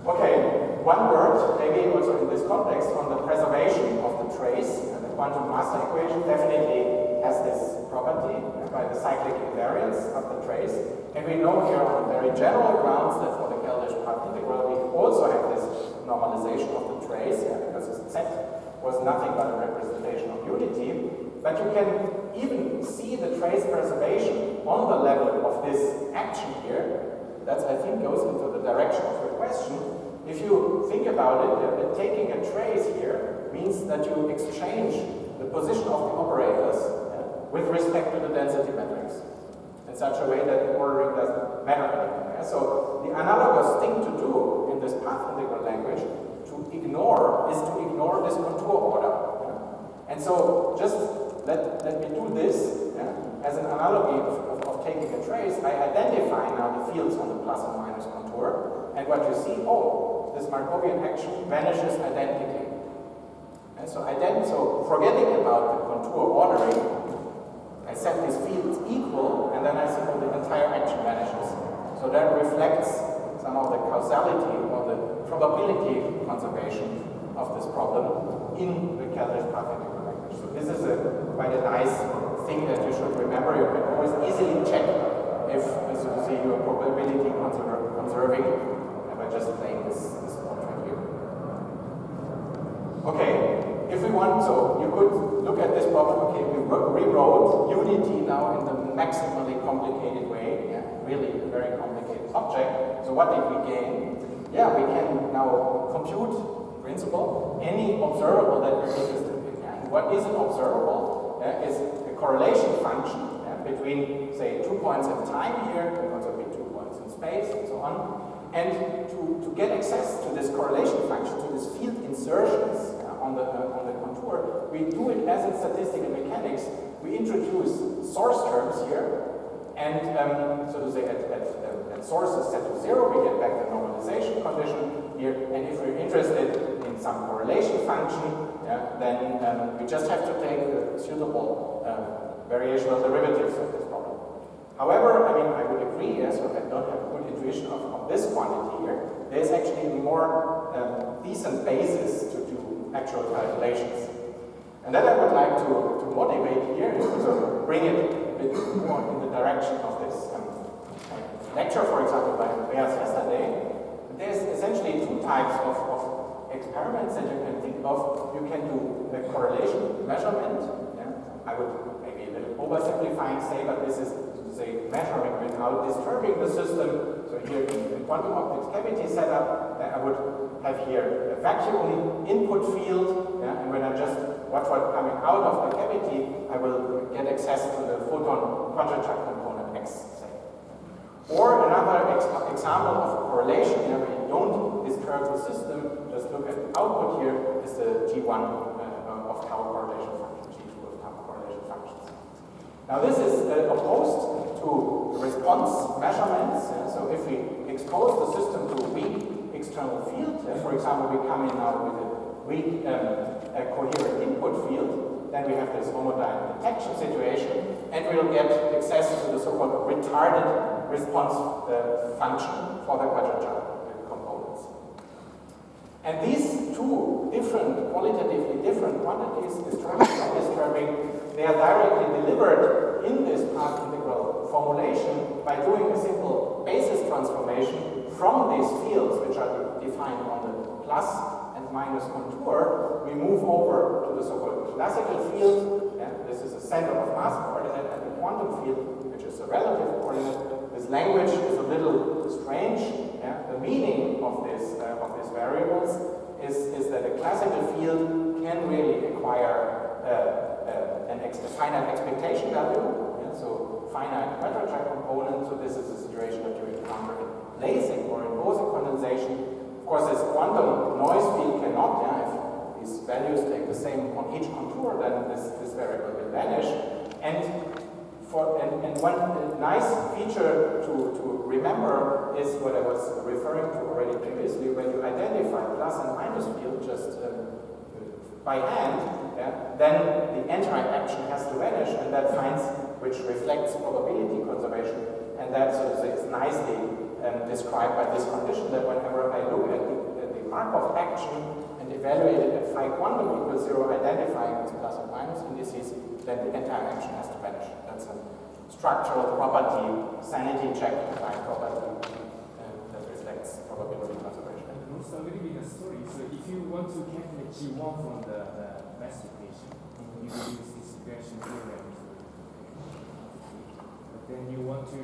Okay, one word, maybe also in this context, on the preservation of the trace. The quantum master equation definitely has this property by the cyclic invariance of the trace. And we know here on very general grounds that for the Keldysh path integral we also have this normalization of the trace, because the set was nothing but a representation of unity. But you can even see the trace preservation on the level of this action here. That, I think, goes into the direction of your question. If you think about it, taking a trace here means that you exchange the position of the operators with respect to the density matrix in such a way that the ordering doesn't matter anymore. So the analogous thing to do in this path integral language is to ignore this contour order. And so just let me do this as an analogy of taking a trace. I identify now the fields on the plus and minus contour, and what you see, this Markovian action vanishes identically. And so forgetting about the contour ordering, I set these fields equal, and then I see how the entire action vanishes. So that reflects some of the causality or the probability conservation of this problem in the Keldysh path integral language. So this is quite a nice thing that you should remember. You can always easily check if you are probability conserving by just playing this portrait here. Okay, if we want, so you could look at this problem. Okay, we rewrote unity now in the maximally complicated way. Yeah? really a very complicated object. So what did we gain? Yeah, we can now compute, in principle, any observable that we're interested in. Yeah? And what is an observable? Is a correlation function between, say, 2 points in time here, can also be 2 points in space, and so on. And to get access to this correlation function, to this field insertions on the contour, we do it as in statistical mechanics. We introduce source terms here, and so to say, at sources set to 0, we get back the normalization condition here. And if we're interested in some correlation function, then we just have to take the suitable variational derivatives of this problem. However, I mean, I would agree, so I don't have a good intuition of this quantity here. There's actually a more decent basis to do actual calculations. And that I would like to motivate here, and so bring it a bit more in the direction of this lecture, for example, by Andreas yesterday. There's essentially 2 types of experiments that you can think of. You can do a correlation measurement. I would maybe a little oversimplifying say, but this is, to say, measuring without disturbing the system. So here in quantum optics cavity setup, I would have here a vacuum input field, and when I just watch what's coming out of the cavity, I will get access to the photon quadrature component X, say. Or another example of correlation, where you don't disturb the system, just look at the output here, is the G1 of tau correlation function, G2 of tau correlation functions. Now this is opposed to response measurements. So if we expose the system to a weak external field, for example, we come in now with a weak coherent input field, then we have this homodyne detection situation, and we'll get access to the so-called retarded response function for the quadrature components. And these 2 different, qualitatively different quantities, disturbing and disturbing, they are directly delivered in this path integral formulation by doing a simple basis transformation from these fields, which are defined on the plus and minus contour. We move over to the so-called classical field, and this is a center of mass coordinate, and the quantum field, which is a relative coordinate. This language is a little strange. The meaning of these variables is that a classical field can really acquire a finite expectation value, so finite quadrature component. So this is a situation that you encounter in lasing or in boson condensation. Of course, this quantum noise field cannot. If these values take the same on each contour, then this variable will vanish. And one nice feature to remember is what I was referring to already previously. When you identify plus and minus field just by hand, then the interaction has to vanish, and that finds, which reflects probability conservation, and that so to say is nicely described by this condition that whenever I look at the Markov action and evaluate it at phi quantum equals 0, identifying its plus and minus indices, then the entire action has to vanish. That's a structural property, sanity check by property that reflects probability conservation. And also a little bit of story. So if you want to calculate G1 from the mass equation, you will use this version theorem. But then you want to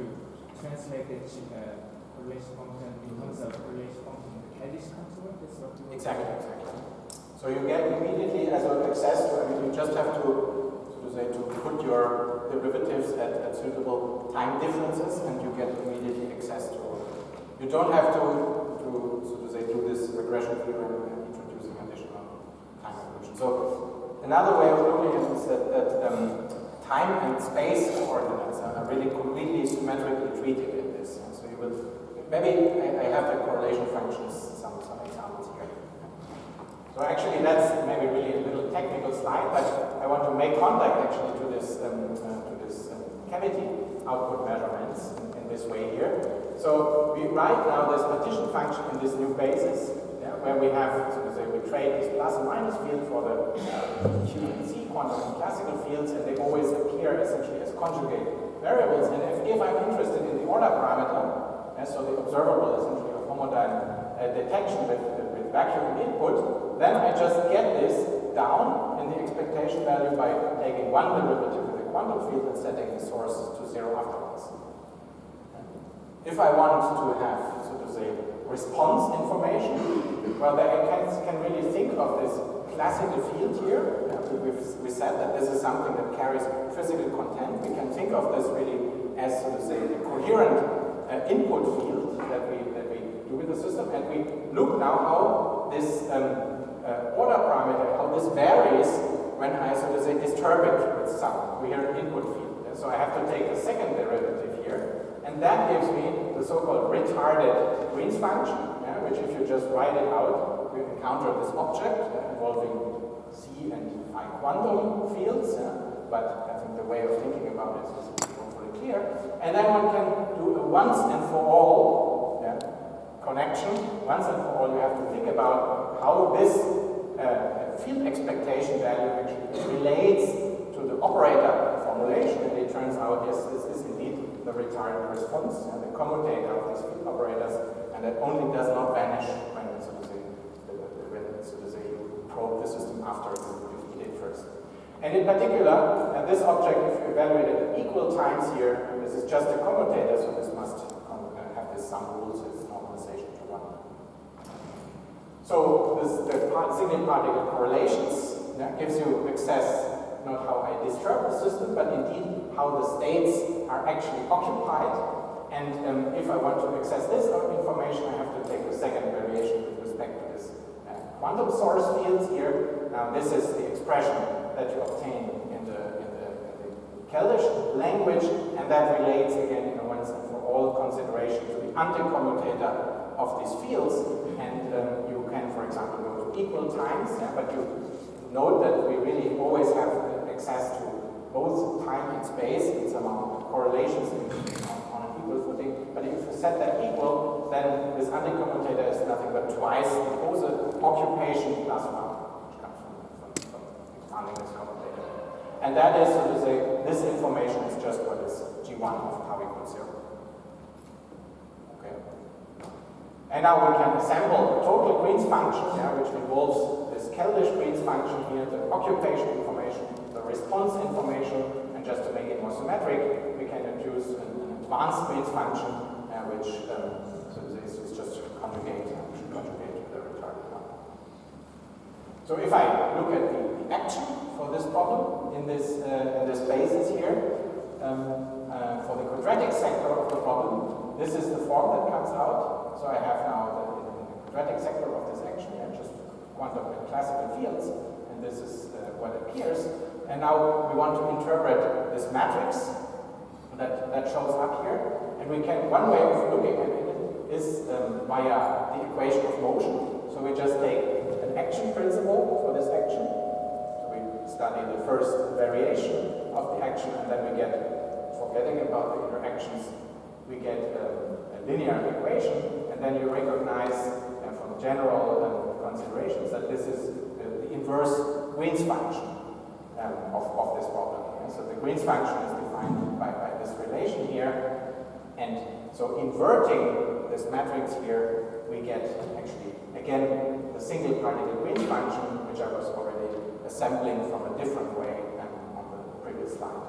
translate the correlation function in terms of correlation function in the Kaddish contour. That's what you want. Exactly. So you get immediately as an access to, you just have to put your derivatives at suitable time differences, and you get immediately access to. You don't have to do this regression theorem and introducing additional time evolution. So another way of looking at it is that time and space coordinates are really completely symmetrically treated in this. And so you will maybe I have the correlation functions, some examples here. So actually that's maybe really a little technical slide, but I want to make contact actually to this cavity output measurements in this way here. So we write now this partition function in this new basis, where we have, so to say, we trade this plus and minus field for the Q and C quantum and classical fields, and they always appear essentially as conjugate variables. And if I'm interested in the order parameter, so the observable essentially of homodyne detection with vacuum input, then I just get this down in the expectation value by taking one derivative with the quantum field and setting the source to 0 afterwards. if I want to have, so to say, response information, well, then I can really think of this classical field here. We said that this is something that carries physical content. We can think of this really as, so to say, a coherent input field that we do with the system, and we look now how this order parameter, how this varies when I, so to say, disturb it with some coherent input field. So I have to take the second derivative here, and that gives me the so-called retarded Green's function, which if you just write it out, we encounter this object involving C and phi quantum fields, but I think the way of thinking about it is hopefully clear. And then one can do a once and for all connection. Once and for all, you have to think about how this field expectation value actually relates to the operator formulation, and it turns out, yes, this is indeed the retarded response, the commutator of these field operators, and that only does not vanish when, so to say, you probe the system after you feed it first. And in particular, this object, if you evaluate it at equal times here, this is just a commutator, so this must have this sum rule, so it's normalization to 1. So the signal particle correlations gives you access, not how I disturb the system, but indeed how the states are actually occupied. And if I want to access this information, I have to take the second variation with respect to this quantum source fields here. Now this is the expression that you obtain in the Keldysh language, and that relates again in a once and for all consideration to the anticommutator of these fields. And you can, for example, go to equal times, but you note that we really always have access to both time and space in some correlations on an equal footing. But if you set that equal, then this anticommutator is nothing but twice the Bose occupation plus 1, which comes from expanding this commutator. And that is, so to say, this information is just what is G1 of tau equals 0. Okay. And now we can assemble the total Green's function, which involves this Keldysh Green's function here, the occupation information, the response information, and just to make it more symmetric, we can introduce an advanced Green's function, which so this is just conjugate to the retarded one. So if I look at the action for this problem in this basis here, for the quadratic sector of the problem, this is the form that comes out. So I have now the quadratic sector of this action, just quantum and classical fields, and this is what appears. And now we want to interpret this matrix that shows up here. And we can, one way of looking at it is via the equation of motion. So we just take an action principle for this action. So we study the first variation of the action, and then we get, forgetting about the interactions, we get a linear equation, and then you recognize from general considerations that this is the inverse Green's function of this problem. So the Green's function is defined by this relation here, and so inverting this matrix here, we get actually, again, the single particle Green's function, which I was already assembling from a different way than on the previous slide.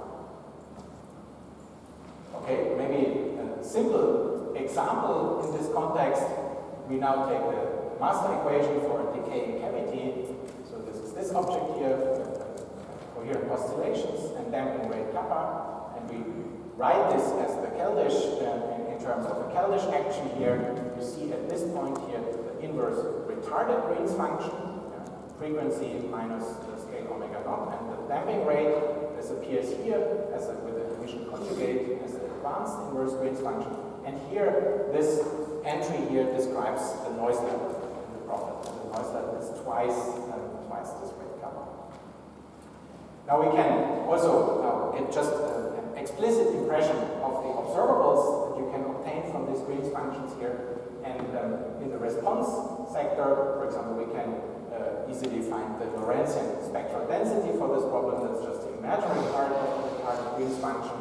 Okay, maybe a simple example in this context. We now take the master equation for a decaying cavity. So this is this object here, coherent oscillations and damping rate kappa, and we write this as the Keldysh in terms of the Keldysh action here. You see at this point here the inverse retarded Green's function, frequency minus the scale omega naught, and the damping rate appears here as with the emission conjugate as the advanced inverse Green's function. And here, this entry here describes the noise level in the problem. The noise level is twice this rate kappa. Now we can also get just an explicit impression of the observables that you can obtain from these Green's functions here. And in the response sector, for example, we can easily find the Lorentzian spectral density for this problem. That's just the imaginary part of the Green's function,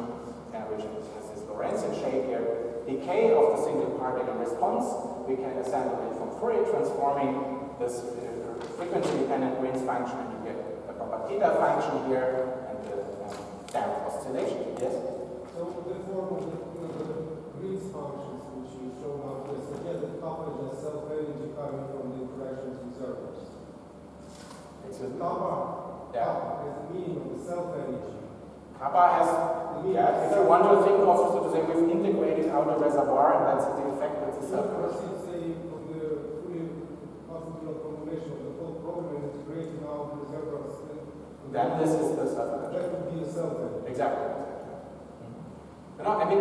which has this Lorentzian shape here. Decay of the single particle response, we can assemble it from Fourier transforming this frequency-dependent Green's function, and you get a proper theta function here and the damped oscillation. Yes? So the form of the Green's functions, which you show now here, suggest that kappa is just self-energy coming from the interactions with servers. Excuse me? Kappa, Yeah. kappa has the meaning of the self-energy. Kappa has, yeah, if you want to think of, so to say, we've integrated out a reservoir and that's the effect with the server. It's a from the fully possible formulation of the whole program and integrating out the reservoirs. Then this is the server. That would be a self-energy. Exactly. You know, I mean,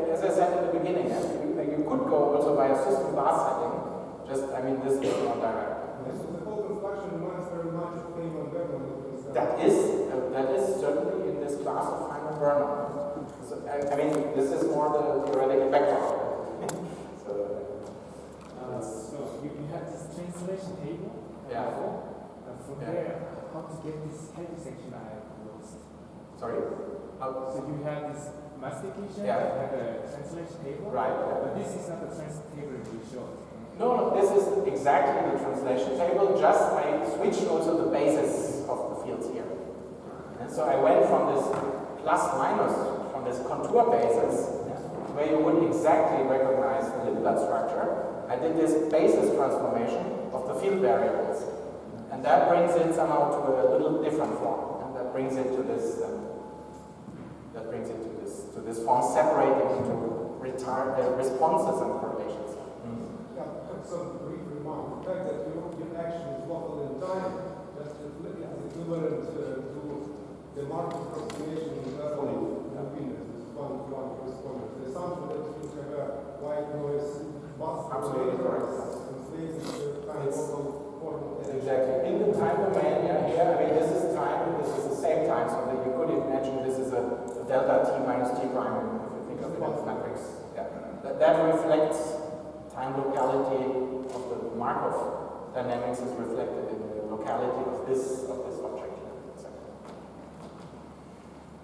as I said in the beginning, you could go also by a system bus setting. Just, I mean, this is not direct. This is the whole construction reminds very much of Feynman Bernoulli. That is certainly in this class of Feynman Bernoulli. So, I mean, this is more the theoretical background. So you have this translation table. Yeah. From there, how to get this heavy section I lost. Sorry? So you have this mastication, Yeah. you have a translation table. Right. But this is not the translation table you showed. No, this is exactly the translation table, just I switched also the basis of the fields here. And so I went from this plus minus, from this contour basis, where you would exactly recognize the Lindblad structure. I did this basis transformation of the field variables. And that brings it somehow to a little different form. And that brings it to this form separated into responses and correlations. Yeah, some brief remark. The fact that European action is local in time, that's equivalent to the market approximation of Europeanness. This is one correspondence. The assumption that you have a white noise bus Absolutely correct. translates into kind of local form. Exactly. In the time domain, here, I mean, this is time, and this is the same time, so that you could imagine this is a delta t minus t prime, if you think of it as matrix. Yeah. That reflects time locality of the Markov dynamics is reflected in the locality of this object here. Exactly.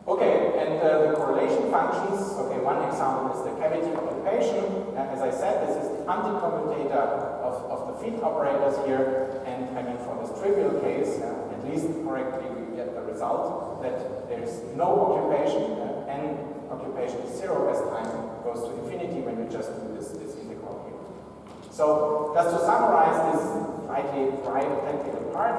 Okay, and the correlation functions. Okay, one example is the cavity occupation. As I said, this is the anti-commutator of the feed operators here. And I mean, for this trivial case, at least correctly, we get the result that there is no occupation, and occupation is 0 as time goes to infinity when you just do this integral here. So, just to summarize this slightly dry technical part,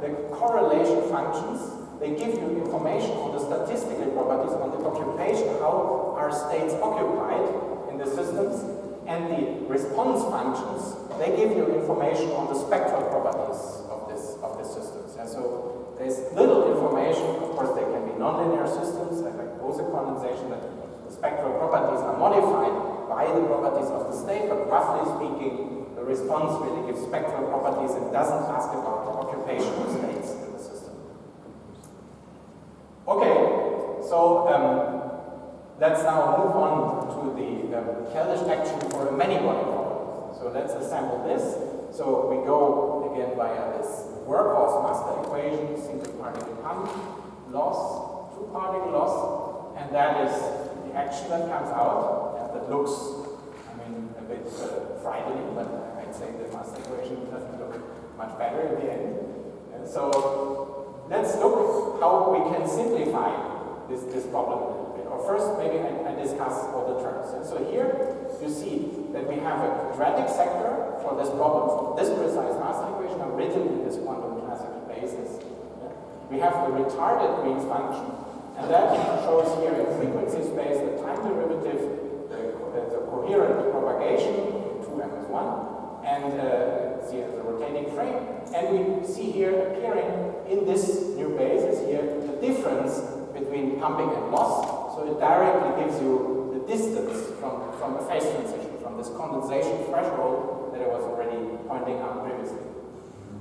the correlation functions, they give you information on the statistical properties, on the occupation, how are states occupied in the systems, and the response functions, they give you information on the spectral properties of this systems. And so there's little information. Of course, there can be nonlinear systems like Bose condensation, that the spectral properties are modified by the properties of the state, but roughly speaking, the response really gives spectral properties and doesn't ask about the occupation of states in the system. Okay, so let's now move on to the Keldysh action for a many-body problem. So let's assemble this. So we go again via this workhorse master equation, single particle pump, loss, two particle loss, and that is the action that comes out. That looks, I mean, a bit frightening, but I'd say the master equation doesn't look much better in the end. And so let's look how we can simplify this problem a little bit. Or first, maybe I discuss all the terms. And so here you see that we have a quadratic sector for this problem. So this precise master equation are written in this quantum classical basis. We have the retarded Green's function, and that shows here in frequency space the time derivative, the coherent propagation, 2m is 1, and see the rotating frame. And we see here appearing in this new basis here the difference between pumping and loss. So it directly gives you the distance from a phase transition, from this condensation threshold that I was already pointing out previously.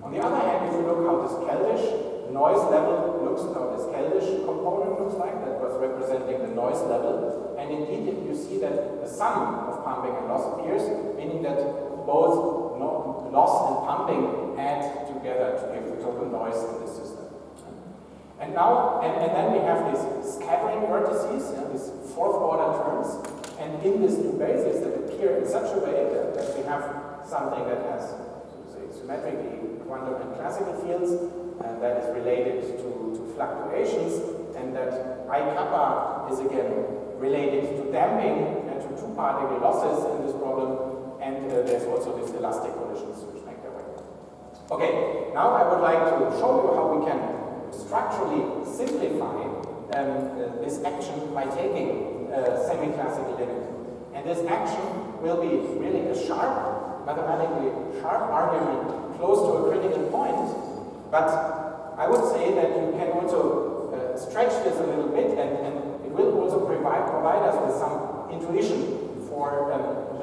On the other hand, if you look how this Keldysh noise level looks, how this Keldysh component looks like, that was representing the noise level, and indeed you see that the sum of pumping and loss appears, meaning that both loss and pumping add together to give the total noise in this system. And now, and then we have these scattering vertices, these fourth order terms, and in this new basis that appear in such a way that we have something that has, so to say, symmetrically quantum and classical fields, and that is related to fluctuations, and that I kappa is again related to damping, into two-particle losses in this problem, and there's also these elastic collisions which make their way. Okay, now I would like to show you how we can structurally simplify this action by taking a semi-classical limit. And this action will be really a sharp, mathematically sharp argument close to a critical point, but I would say that you can also stretch this a little bit, and it will also provide us with some intuition for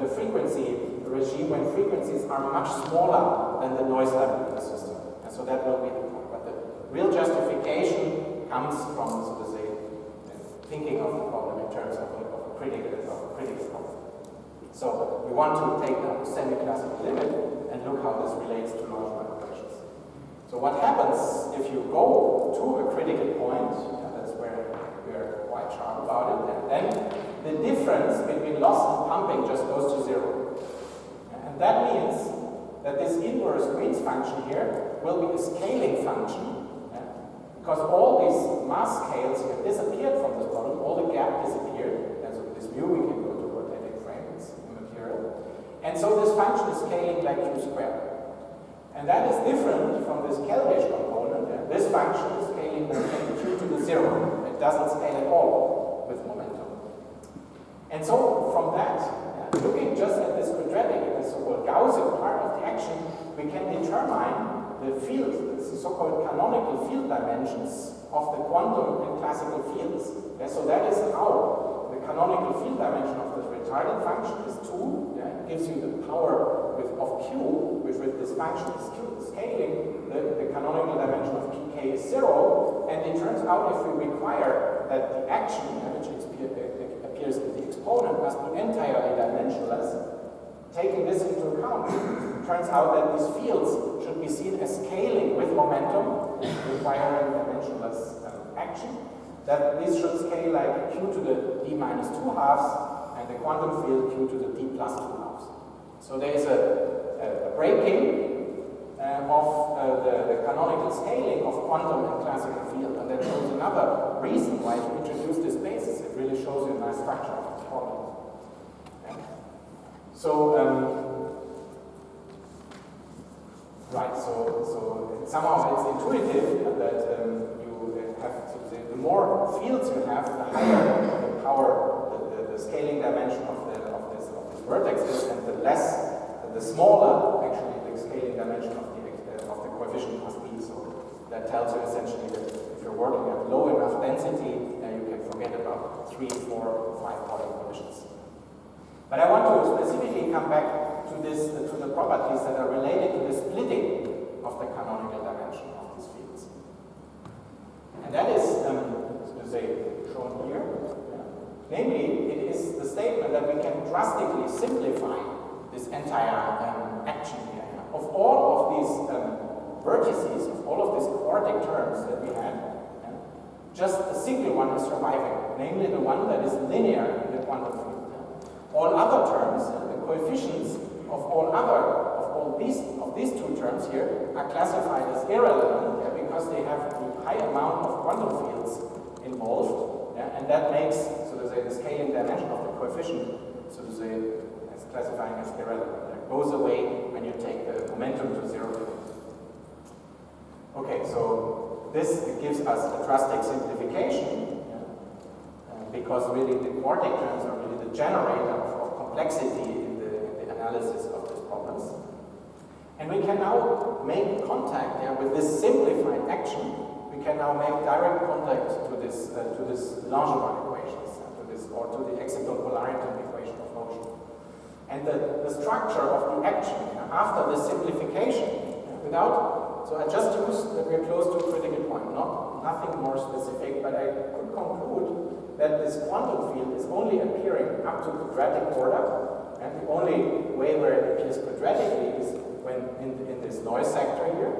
the frequency regime when frequencies are much smaller than the noise level in the system. And so that will be the point. But the real justification comes from, so to say, thinking of the problem in terms of a critical problem. So we want to take the semi-classical limit and look how this relates to logical equations. So what happens if you go to a critical point, that's where we are quite sharp about it, and then the difference between loss and pumping just goes to zero. And that means that this inverse Green's function here will be a scaling function, because all these mass scales have disappeared from this problem, all the gap disappeared, and so this mu we can go to rotating frame, it's immaterial. And so this function is scaling like q squared. And that is different from this Kelvin component. This function is scaling q to the zero. It doesn't scale at all with momentum. And so from that, looking just at this quadratic, the so-called Gaussian part of the action, we can determine the field, the so-called canonical field dimensions of the quantum and classical fields. So that is how the canonical field dimension of the retarded function is 2. It gives you the power of q, which with this function is scaling. The canonical dimension of pk is 0. And it turns out if we require that the action, which appears in the exponent, must be entirely dimensionless, taking this into account, it turns out that these fields should be seen as scaling with momentum, requiring dimensionless action, that this should scale like q to the d minus 2 halves, and the quantum field q to the d plus 2 halves. So there is a breaking of the canonical scaling of quantum and classical field, and that shows another reason why to introduce this basis. It really shows you a nice structure of the problem. So, right, so somehow it's intuitive that you have to say the more fields you have, the higher the power, the scaling dimension of this vertex is, and the smaller actually the scaling dimension of the coefficient must be. So that tells you essentially that if you're working at low enough density, you can forget about 3, 4, 5 point conditions. But I want to specifically come back to the properties that are related to the splitting of the canonical dimension of these fields. And that is, so to say, shown here. Namely, it is the statement that we can drastically simplify this entire action here. Of all of these vertices, of all of these quartic terms that we had, just a single one is surviving, namely the one that is linear in the quantum field. All other terms, the coefficients of these two terms here are classified as irrelevant because they have a high amount of quantum fields involved, and that makes, so to say, the scaling dimension of the coefficient, so to say, as classifying as irrelevant. It goes away when you take the momentum to 0. Okay, so this gives us a drastic simplification, because really the quartic terms are really the generator of complexity in the analysis of these problems. And we can now make contact with this simplified action. We can now make direct contact to this Langevin equations, or to the exciton polarity equation of motion. And the structure of the action after the simplification, so I just used that we're close to a critical point, nothing more specific, but I could conclude that this quantum field is only appearing up to quadratic order, and the only way where it appears quadratically is when in this noise sector here.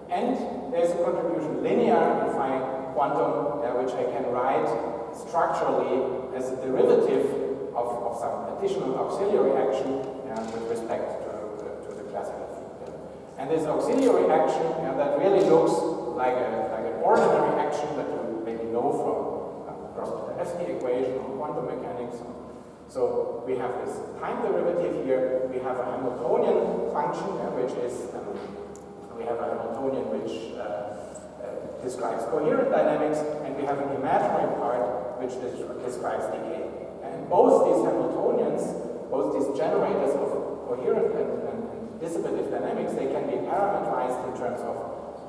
And there's a contribution linear in phi quantum, which I can write structurally as a derivative of some additional auxiliary action with respect to the classical field. And this auxiliary action that really looks like an ordinary action that you maybe know from Grossman-Zalewski equation or quantum mechanics. So we have this time derivative here, we have a Hamiltonian function, which is, we have a Hamiltonian which describes coherent dynamics, and we have an imaginary part which describes decay. And both these Hamiltonians, both these generators of coherent and dissipative dynamics, they can be parameterized in terms of,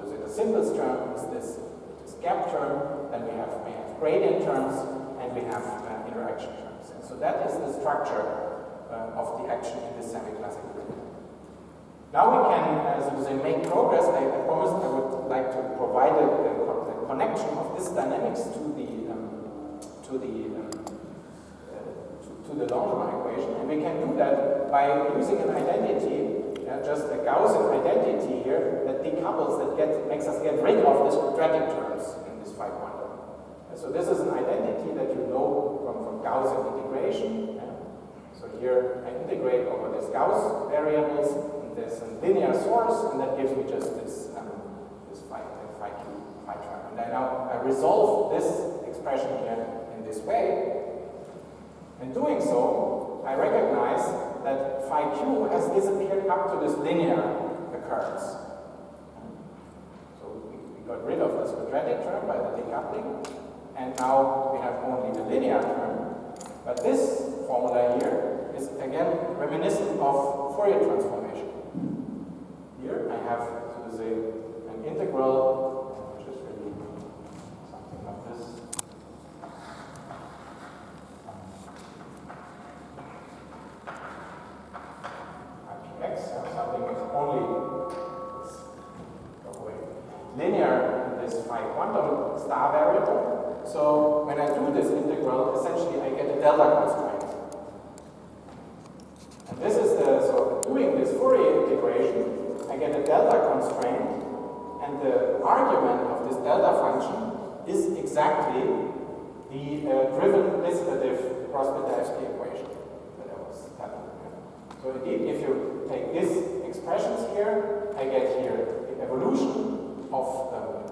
so the simplest term is this gap term, then we have gradient terms, and we have interaction terms. And so that is the structure of the action in this semi-classical limit. Now we can, so to say, make progress. I promised I would like to provide the connection of this dynamics to the Langevin equation, and we can do that by using an identity, just a Gaussian identity here that decouples, that makes us get rid of these quadratic terms in this phi quantum. So this is an identity that you know from Gaussian integration. So here I integrate over these Gauss variables, and there's a linear source, and that gives me just this phi term. And now I resolve this expression here in this way. In doing so, I recognize that phi q has disappeared up to this linear occurrence. So we got rid of this quadratic term by the decoupling, and now we have only the linear term. But this formula here is again reminiscent of Fourier transformation. Here I have, so to say, an integral, which is really something like this. Something is only linear in this phi quantum star variable. So when I do this integral, essentially I get a delta constraint. And this is so doing this Fourier integration, I get a delta constraint, and the argument of this delta function is exactly the driven dissipative Gross-Mitaevsky equation that I was telling you. So indeed, if you take these expressions here, I get here the evolution of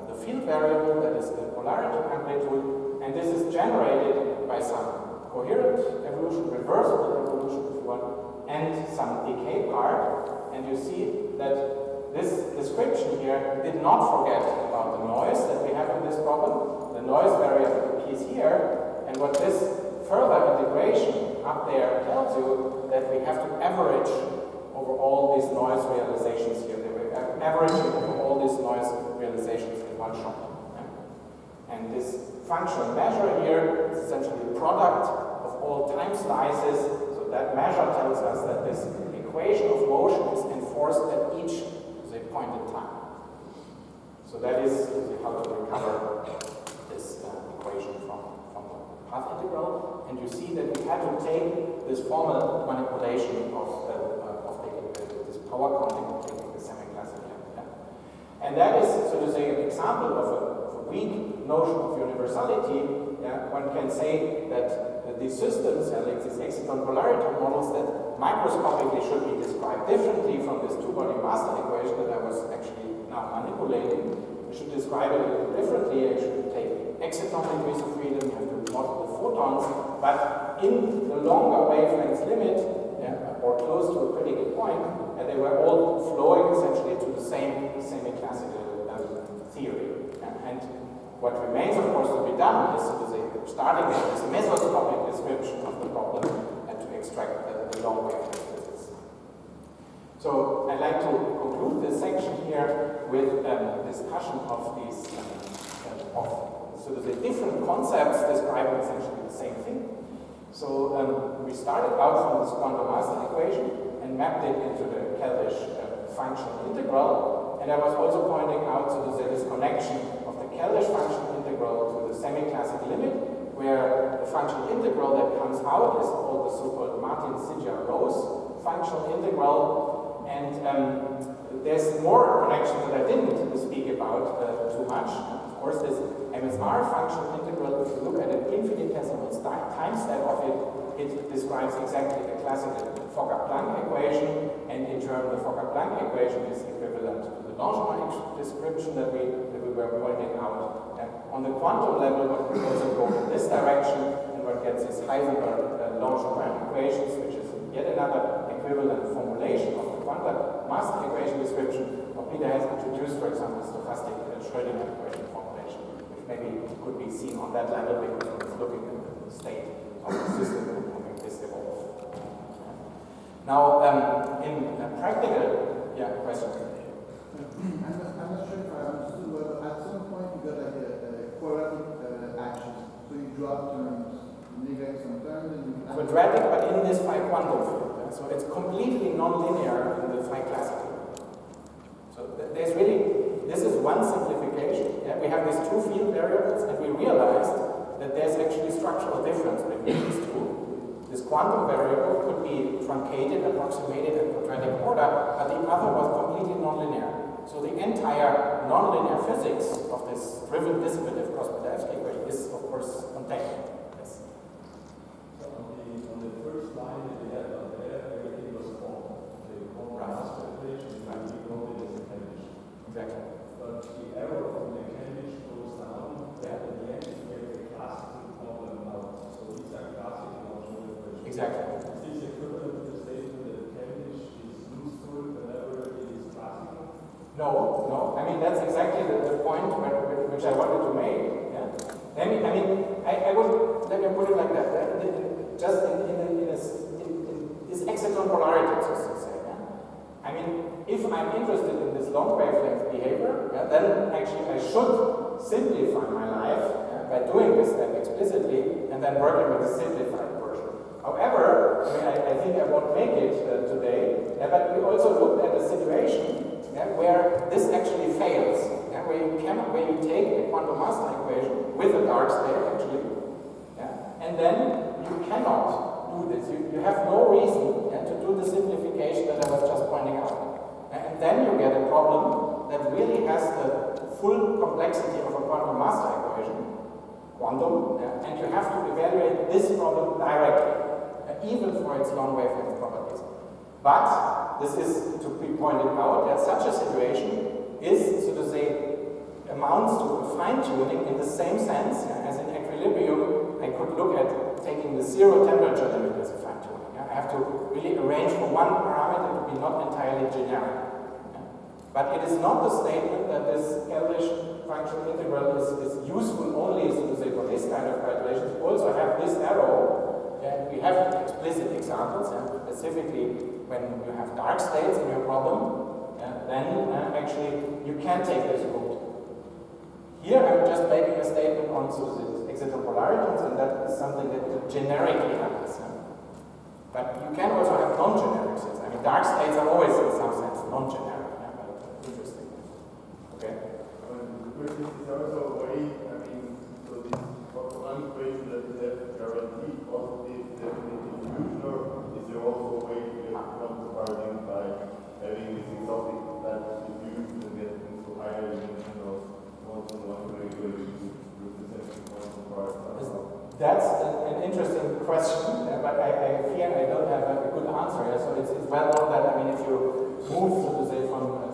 the field variable, that is the polarity amplitude, and this is generated by some coherent evolution, reversible evolution if you want, and some decay part. And you see that this description here did not forget about the noise that we have in this problem. The noise variable appears here, and what this further integration up there tells you that we have to average over all these noise realizations here. They were averaging over all these noise realizations in one shot. And this functional measure here is essentially a product of all time slices. So that measure tells us that this equation of motion is enforced at each point in time. So that is how to recover this equation from the path integral. And you see that we had to take this formal manipulation of this power counting, taking the semi-classical. And that is, so to say, an example of a weak notion of universality. One can say that these systems, like these exciton polarity models, that microscopically should be described differently from this two-body master equation that I was actually now manipulating. We should describe it a little differently. I should take exciton degrees of freedom, you have to model the photons, but in the longer wavelength limit, or close to a critical point, they were all flowing essentially to the same semi-classical theory. And what remains, of course, to be done is to say, starting with this mesoscopic description of the problem and to extract the long wavelength physics. So I'd like to conclude this section here with a discussion of these, so to say, different concepts describing essentially the same thing. So we started out from this quantum master equation and mapped it into the Keldysh functional integral. And I was also pointing out, so to say, this connection of the Keldysh functional integral to the semi-classical limit, where the functional integral that comes out is called the so-called Martin-Singer-Rose functional integral. And there's more connections that I didn't speak about too much. Of course, this MSR functional integral, if you look at an infinitesimal time step of it, it describes exactly the classical Fokker-Planck equation, and in turn the Fokker-Planck equation is equivalent to the Langevin description that we were pointing out. And on the quantum level, one can also go in this direction, and one gets this Heisenberg Langevin equations, which is yet another equivalent formulation of the quantum master equation description. What Peter has introduced, for example, is stochastic Schrödinger equation formulation, which maybe could be seen on that level because it's looking at the state of the system and having this evolve. Now, in practical, question. I'm not sure if I understood well. At some point, you got like a quadratic action. So you drop terms, negate some terms, and you Quadratic, but in this phi quantum field. So it's completely non-linear in the phi classical. So there's really, this is one simplification. Yeah? We have these two field variables, and we realized that there's actually structural difference between these two. This quantum variable could be truncated, approximated in quadratic order, but the other was completely non-linear. So the entire non-linear physics of this driven dissipative Krosbedevsky equation is, of course, contained. Yes. So on the first line that we had up there, everything was formed. The master equation, and we wrote it as a Cambridge. Exactly. But the error from the Cambridge goes down, that at the end you get the classical problem out. So these are classical Langevin equations. Exactly. Is this equivalent to the statement that Cambridge is useful whenever it is classical? No. I mean, that's exactly the point which I wanted to make. Yeah? I would, let me put it like that. Just in this exciton polarity, so to say. Yeah? I mean, if I'm interested in this long wavelength behavior, then actually I should simplify my life by doing this step explicitly and then working with the simplified version. However, I think I won't make it today, but we also looked at a situation where this actually fails, where you take a quantum master equation with a dark state actually, and then you cannot do this. You have no reason to do the simplification that I was just pointing out. And then you get a problem that really has the full complexity of a quantum master equation, quantum, and you have to evaluate this problem directly, even for its long wavelength properties. But this is to be pointed out that such a situation is, so to say, amounts to a fine-tuning in the same sense as in equilibrium. I could look at taking the zero temperature limit as a fine-tuning. I have to really arrange for one parameter to be not entirely generic. But it is not the statement that this Keldysh functional integral is useful only, so to say, for this kind of calculations. We also have this arrow, and we have explicit examples, specifically when you have dark states in your problem, then actually you can take this route. Here I'm just making a statement on exciton polarities, and that is something that generically happens. But you can also have non-generic states. I mean, dark states are always in some sense non-generic. But interesting. Okay. Is there also a way, I mean, so this one equation that is guaranteed positive definitive future, is there also a way to get quantum paradigm by having this exotic type of diffusion and get into higher dimension of quantum regulation representing quantum paradigm? That's an interesting question, but I fear I don't have a good answer here. So it's well known that, I mean, if you move, so to say, from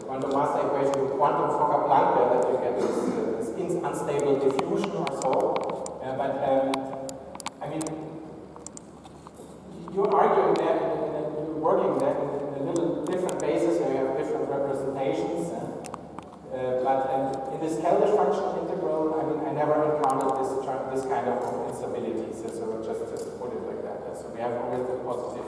quantum master equation to quantum Fokker-Planck, that you get this unstable diffusion or so. But I mean, you're arguing that, you're working that in a little different basis, where you have different representations. But in this Keldysh functional integral, I mean, I never encountered this kind of instability. So just put it like that. So we have always the positive.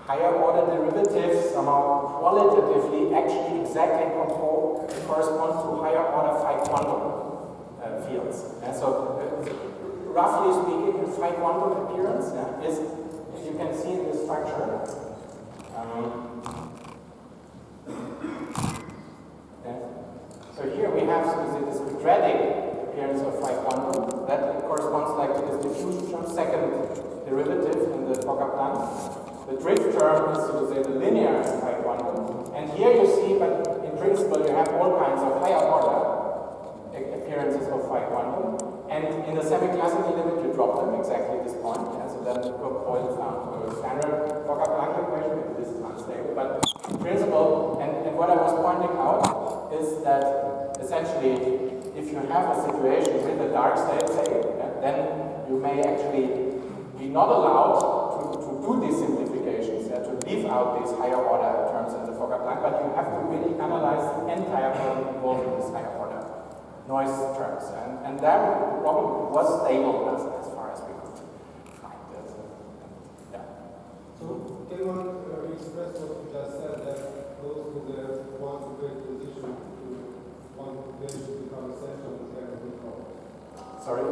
Higher order derivatives somehow qualitatively actually exactly correspond to higher order phi quantum fields. And so roughly speaking, the phi quantum appearance is, as you can see in this structure, so here we have this quadratic appearance of phi quantum that corresponds like to this diffusion term, second derivative in the Fokker-Planck. The drift term is, so to say, the linear phi quantum. And here you see, but in principle, you have all kinds of higher order appearances of phi quantum. And in the semi-classical limit, you drop them exactly at this point. Yeah? So then it boils down to a standard Fokker-Planck equation. Maybe this is unstable, but in principle, and what I was pointing out is that essentially, if you have a situation with a dark state, say, then you may actually be not allowed to do these simplifications, to leave out these higher order terms in the Fokker-Planck, but you have to really analyze the entire problem involved in this higher order noise terms. And that problem was stable as far as we could find it. Yeah. So can one express what you just said, that close to the one-to-great position to one-to-great to become essential and cannot be called? Sorry?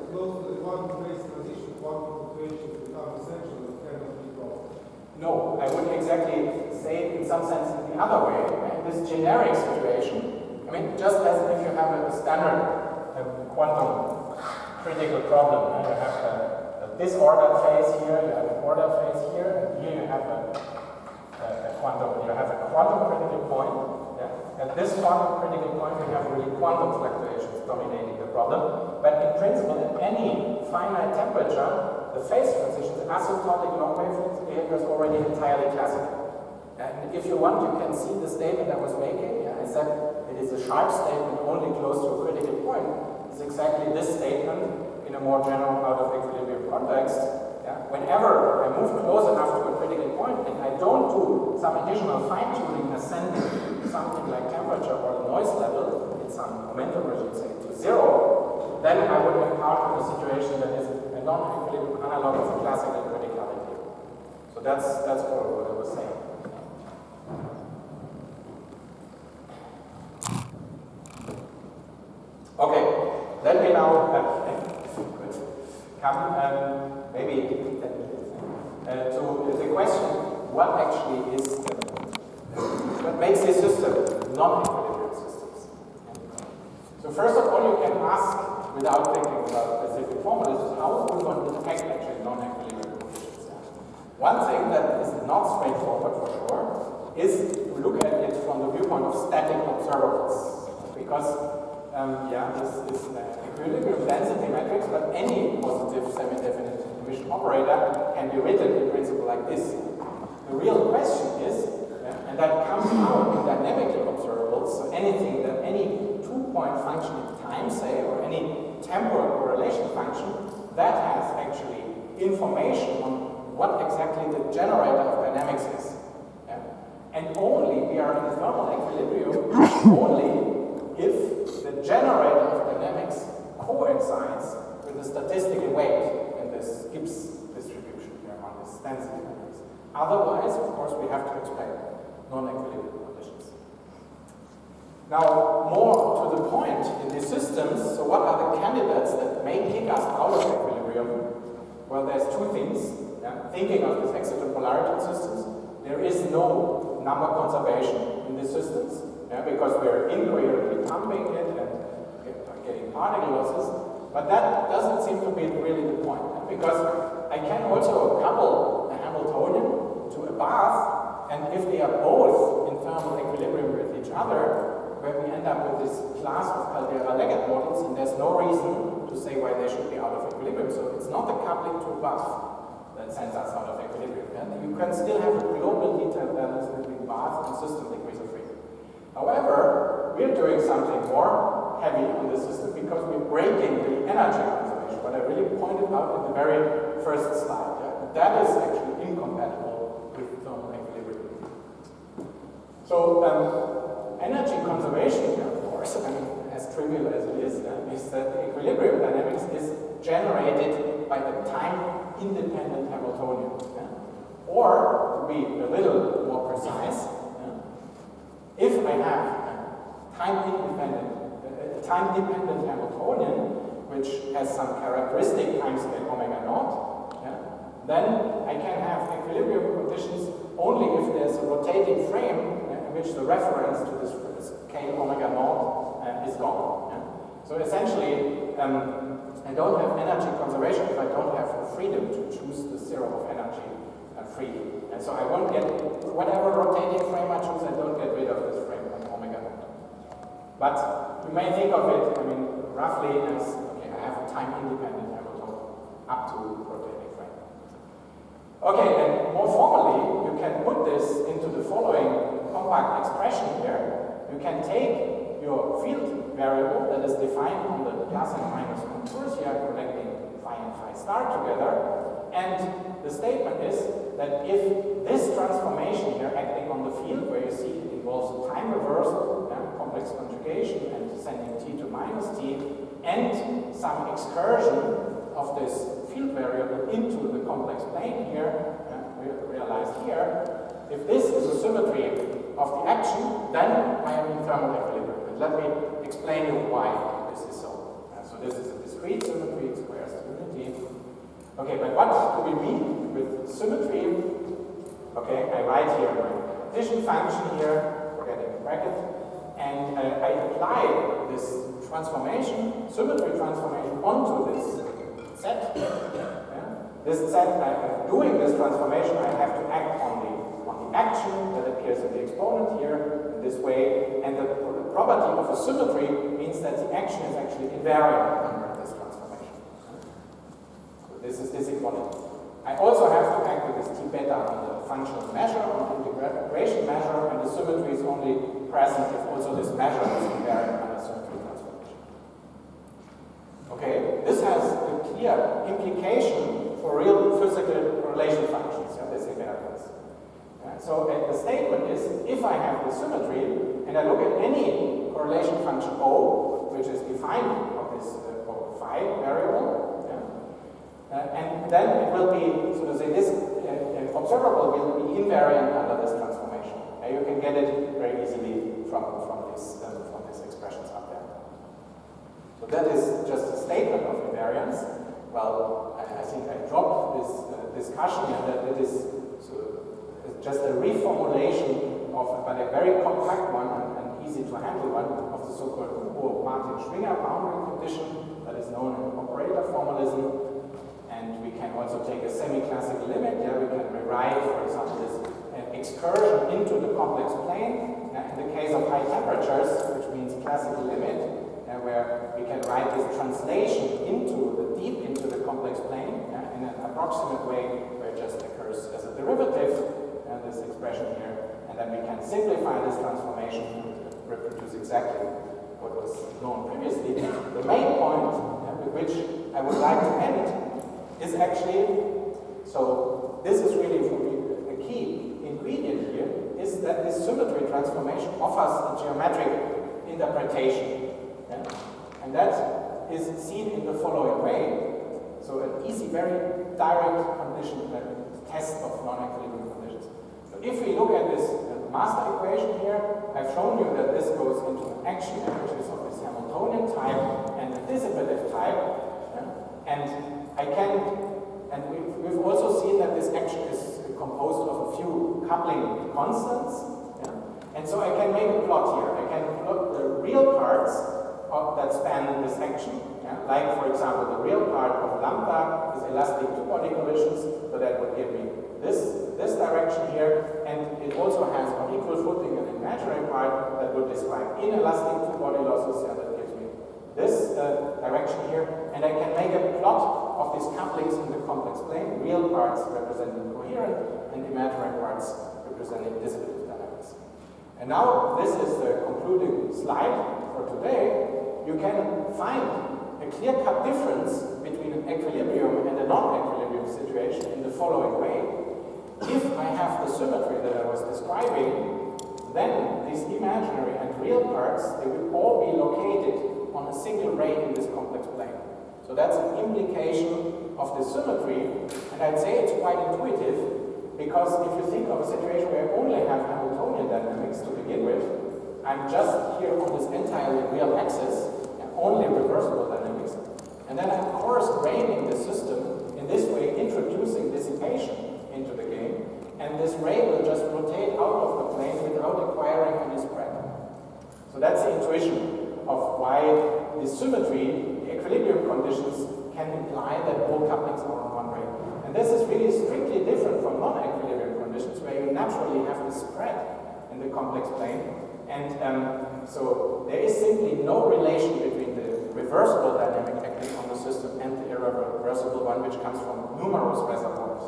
Close to the one-to-great position, one-to-great to become essential and cannot be called. No, I would exactly say in some sense in the other way. In this generic situation, I mean, just as if you have a standard quantum critical problem, you have a disordered phase here, you have an ordered phase here, and here you have a quantum critical point. Yeah? At this quantum critical point, we have really quantum fluctuations dominating the problem. But in principle, at any finite temperature, the phase transition, the asymptotic long wavelength behavior is already entirely classical. And if you want, you can see the statement I was making. I said it is a sharp statement only close to a critical point. It's exactly this statement in a more general out of equilibrium context. Yeah? Whenever I move close enough to a critical point and I don't do some additional fine-tuning ascending something like temperature or the noise level in some momentum regime, say to zero, then I would encounter a situation that is a non-equilibrium analog of a classical criticality. So that's all what I was saying. Okay, let me now come maybe to the question: what actually is what makes this system non-equilibrium systems? So first of all, you can ask, without thinking about specific formulas, how would one detect actually non-equilibrium conditions? One thing that is not straightforward for sure is to look at it from the viewpoint of static observables, because this is an equilibrium density matrix, but any positive semi-definite emission operator can be written in principle like this. The real question is, and that comes out in dynamically observables, so anything that any two-point function in time, say, or any temporal correlation function, that has actually information on what exactly the generator of dynamics is. Yeah? And only we are in thermal equilibrium only if the generator of dynamics coincides with the statistical weight in this Gibbs distribution here on this density matrix. Otherwise, of course, we have to expect non-equilibrium conditions. Now, more to the point in these systems, so what are the candidates that may kick us out of equilibrium? Well, there's two things. Yeah? Thinking of these exciton polarity systems, there is no number conservation in these systems. Yeah, because we're incoherently pumping it and getting particle losses, but that doesn't seem to be really the point. Because I can also couple a Hamiltonian to a bath, and if they are both in thermal equilibrium with each other, when we end up with this class of Caldera-Leggett models, and there's no reason to say why they should be out of equilibrium. So it's not the coupling to a bath that sends us out of equilibrium. And you can still have a global detailed balance between bath and system degrees of freedom. However, we're doing something more heavy on the system because we're breaking the energy conservation, what I really pointed out in the very first slide. Yeah? That is actually incompatible with thermal equilibrium. So energy conservation, of course, I mean, as trivial as it is that the equilibrium dynamics is generated by the time-independent Hamiltonian. Yeah? Or, to be a little more precise, if I have a time-dependent Hamiltonian, which has some characteristic timescale omega naught, then I can have equilibrium conditions only if there's a rotating frame in which the reference to this scale omega naught is gone. So essentially, I don't have energy conservation if I don't have the freedom to choose the zero of energy freely. And so I won't get, whatever rotating frame I choose, I don't get rid of this frame on omega naught. But you may think of it, I mean, roughly as, okay, I have a time-independent Hamiltonian up to rotating frame. Okay, and more formally, you can put this into the following compact expression here. You can take your field variable that is defined on the plus and minus contours here, connecting phi and phi star together. And the statement is that if this transformation here acting on the field, where you see it involves a time reversal, complex conjugation, and sending t to minus t, and some excursion of this field variable into the complex plane here, realized here, if this is a symmetry of the action, then I am in thermal equilibrium. And let me explain you why this is so. So this is a discrete symmetry, it squares the unity. Okay, but what do we mean with symmetry? Okay, I write here my addition function here, forgetting the bracket, and I apply this transformation, symmetry transformation, onto this set. This set, I'm doing this transformation, I have to act on the action that appears in the exponent here in this way, and the property of a symmetry means that the action is actually invariant under this transformation. So this is this equality. I also have to act with this t beta on the functional measure, on the integration measure, and the symmetry is only present if also this measure is invariant under symmetry transformation. Okay, this has a clear implication for real physical relation functions, this invariance. So the statement is, if I have the symmetry, and I look at any correlation function O, which is defined of this phi variable, and then it will be, so to say, this observable will be invariant under this transformation. You can get it very easily from these expressions up there. So that is just a statement of invariance. Well, I think I dropped this discussion, and that it is just a reformulation of, but a very compact one and easy to handle one, of the so-called Hugo-Martin-Schwinger boundary condition that is known as operator formalism. And we can also take a semi-classical limit. Yeah, we can rewrite, for example, this excursion into the complex plane. In the case of high temperatures, which means classical limit, where we can write this translation deep into the complex plane in an approximate way, where it just occurs as a derivative. This expression here, and then we can simplify this transformation and reproduce exactly what was known previously. The main point with which I would like to end is actually, so this is really for me a key ingredient here, is that this symmetry transformation offers a geometric interpretation. And that is seen in the following way. So an easy, very direct condition, test of non-equilibrium conditions. If we look at this master equation here, I've shown you that this goes into an action which is of this Hamiltonian type and a dissipative type. And we've also seen that this action is composed of a few coupling constants. And so I can make a plot here. I can plot the real parts that span this action. Like, for example, the real part of lambda is elastic two-body collisions, so that would give me this direction here, and it also has on equal footing an imaginary part that would describe inelastic two-body losses, and that gives me this direction here, and I can make a plot of these couplings in the complex plane, real parts representing coherent, and imaginary parts representing dissipative dynamics. And now, this is the concluding slide for today. You can find a clear-cut difference between an equilibrium and a non-equilibrium situation in the following way. If I have the symmetry that I was describing, then these imaginary and real parts, they will all be located on a single ray in this complex plane. So that's an implication of the symmetry, and I'd say it's quite intuitive, because if you think of a situation where I only have Hamiltonian dynamics to begin with, I'm just here on this entirely real axis, and only reversible dynamics, and then I'm coarse graining the system in this way, introducing dissipation into the game, and this ray will just rotate out of the plane without acquiring any spread. So that's the intuition of why the symmetry, the equilibrium conditions can imply that all couplings are on one way. And this is really strictly different from non-equilibrium conditions, where you naturally have the spread in the complex plane. And so there is simply no relation between the reversible dynamic acting on the system and the irreversible one, which comes from numerous reservoirs.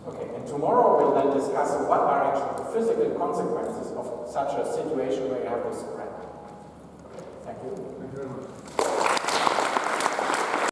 Okay, and tomorrow we'll then discuss what are actually the physical consequences of such a situation where you have this spread. Okay, thank you. Thank you very much.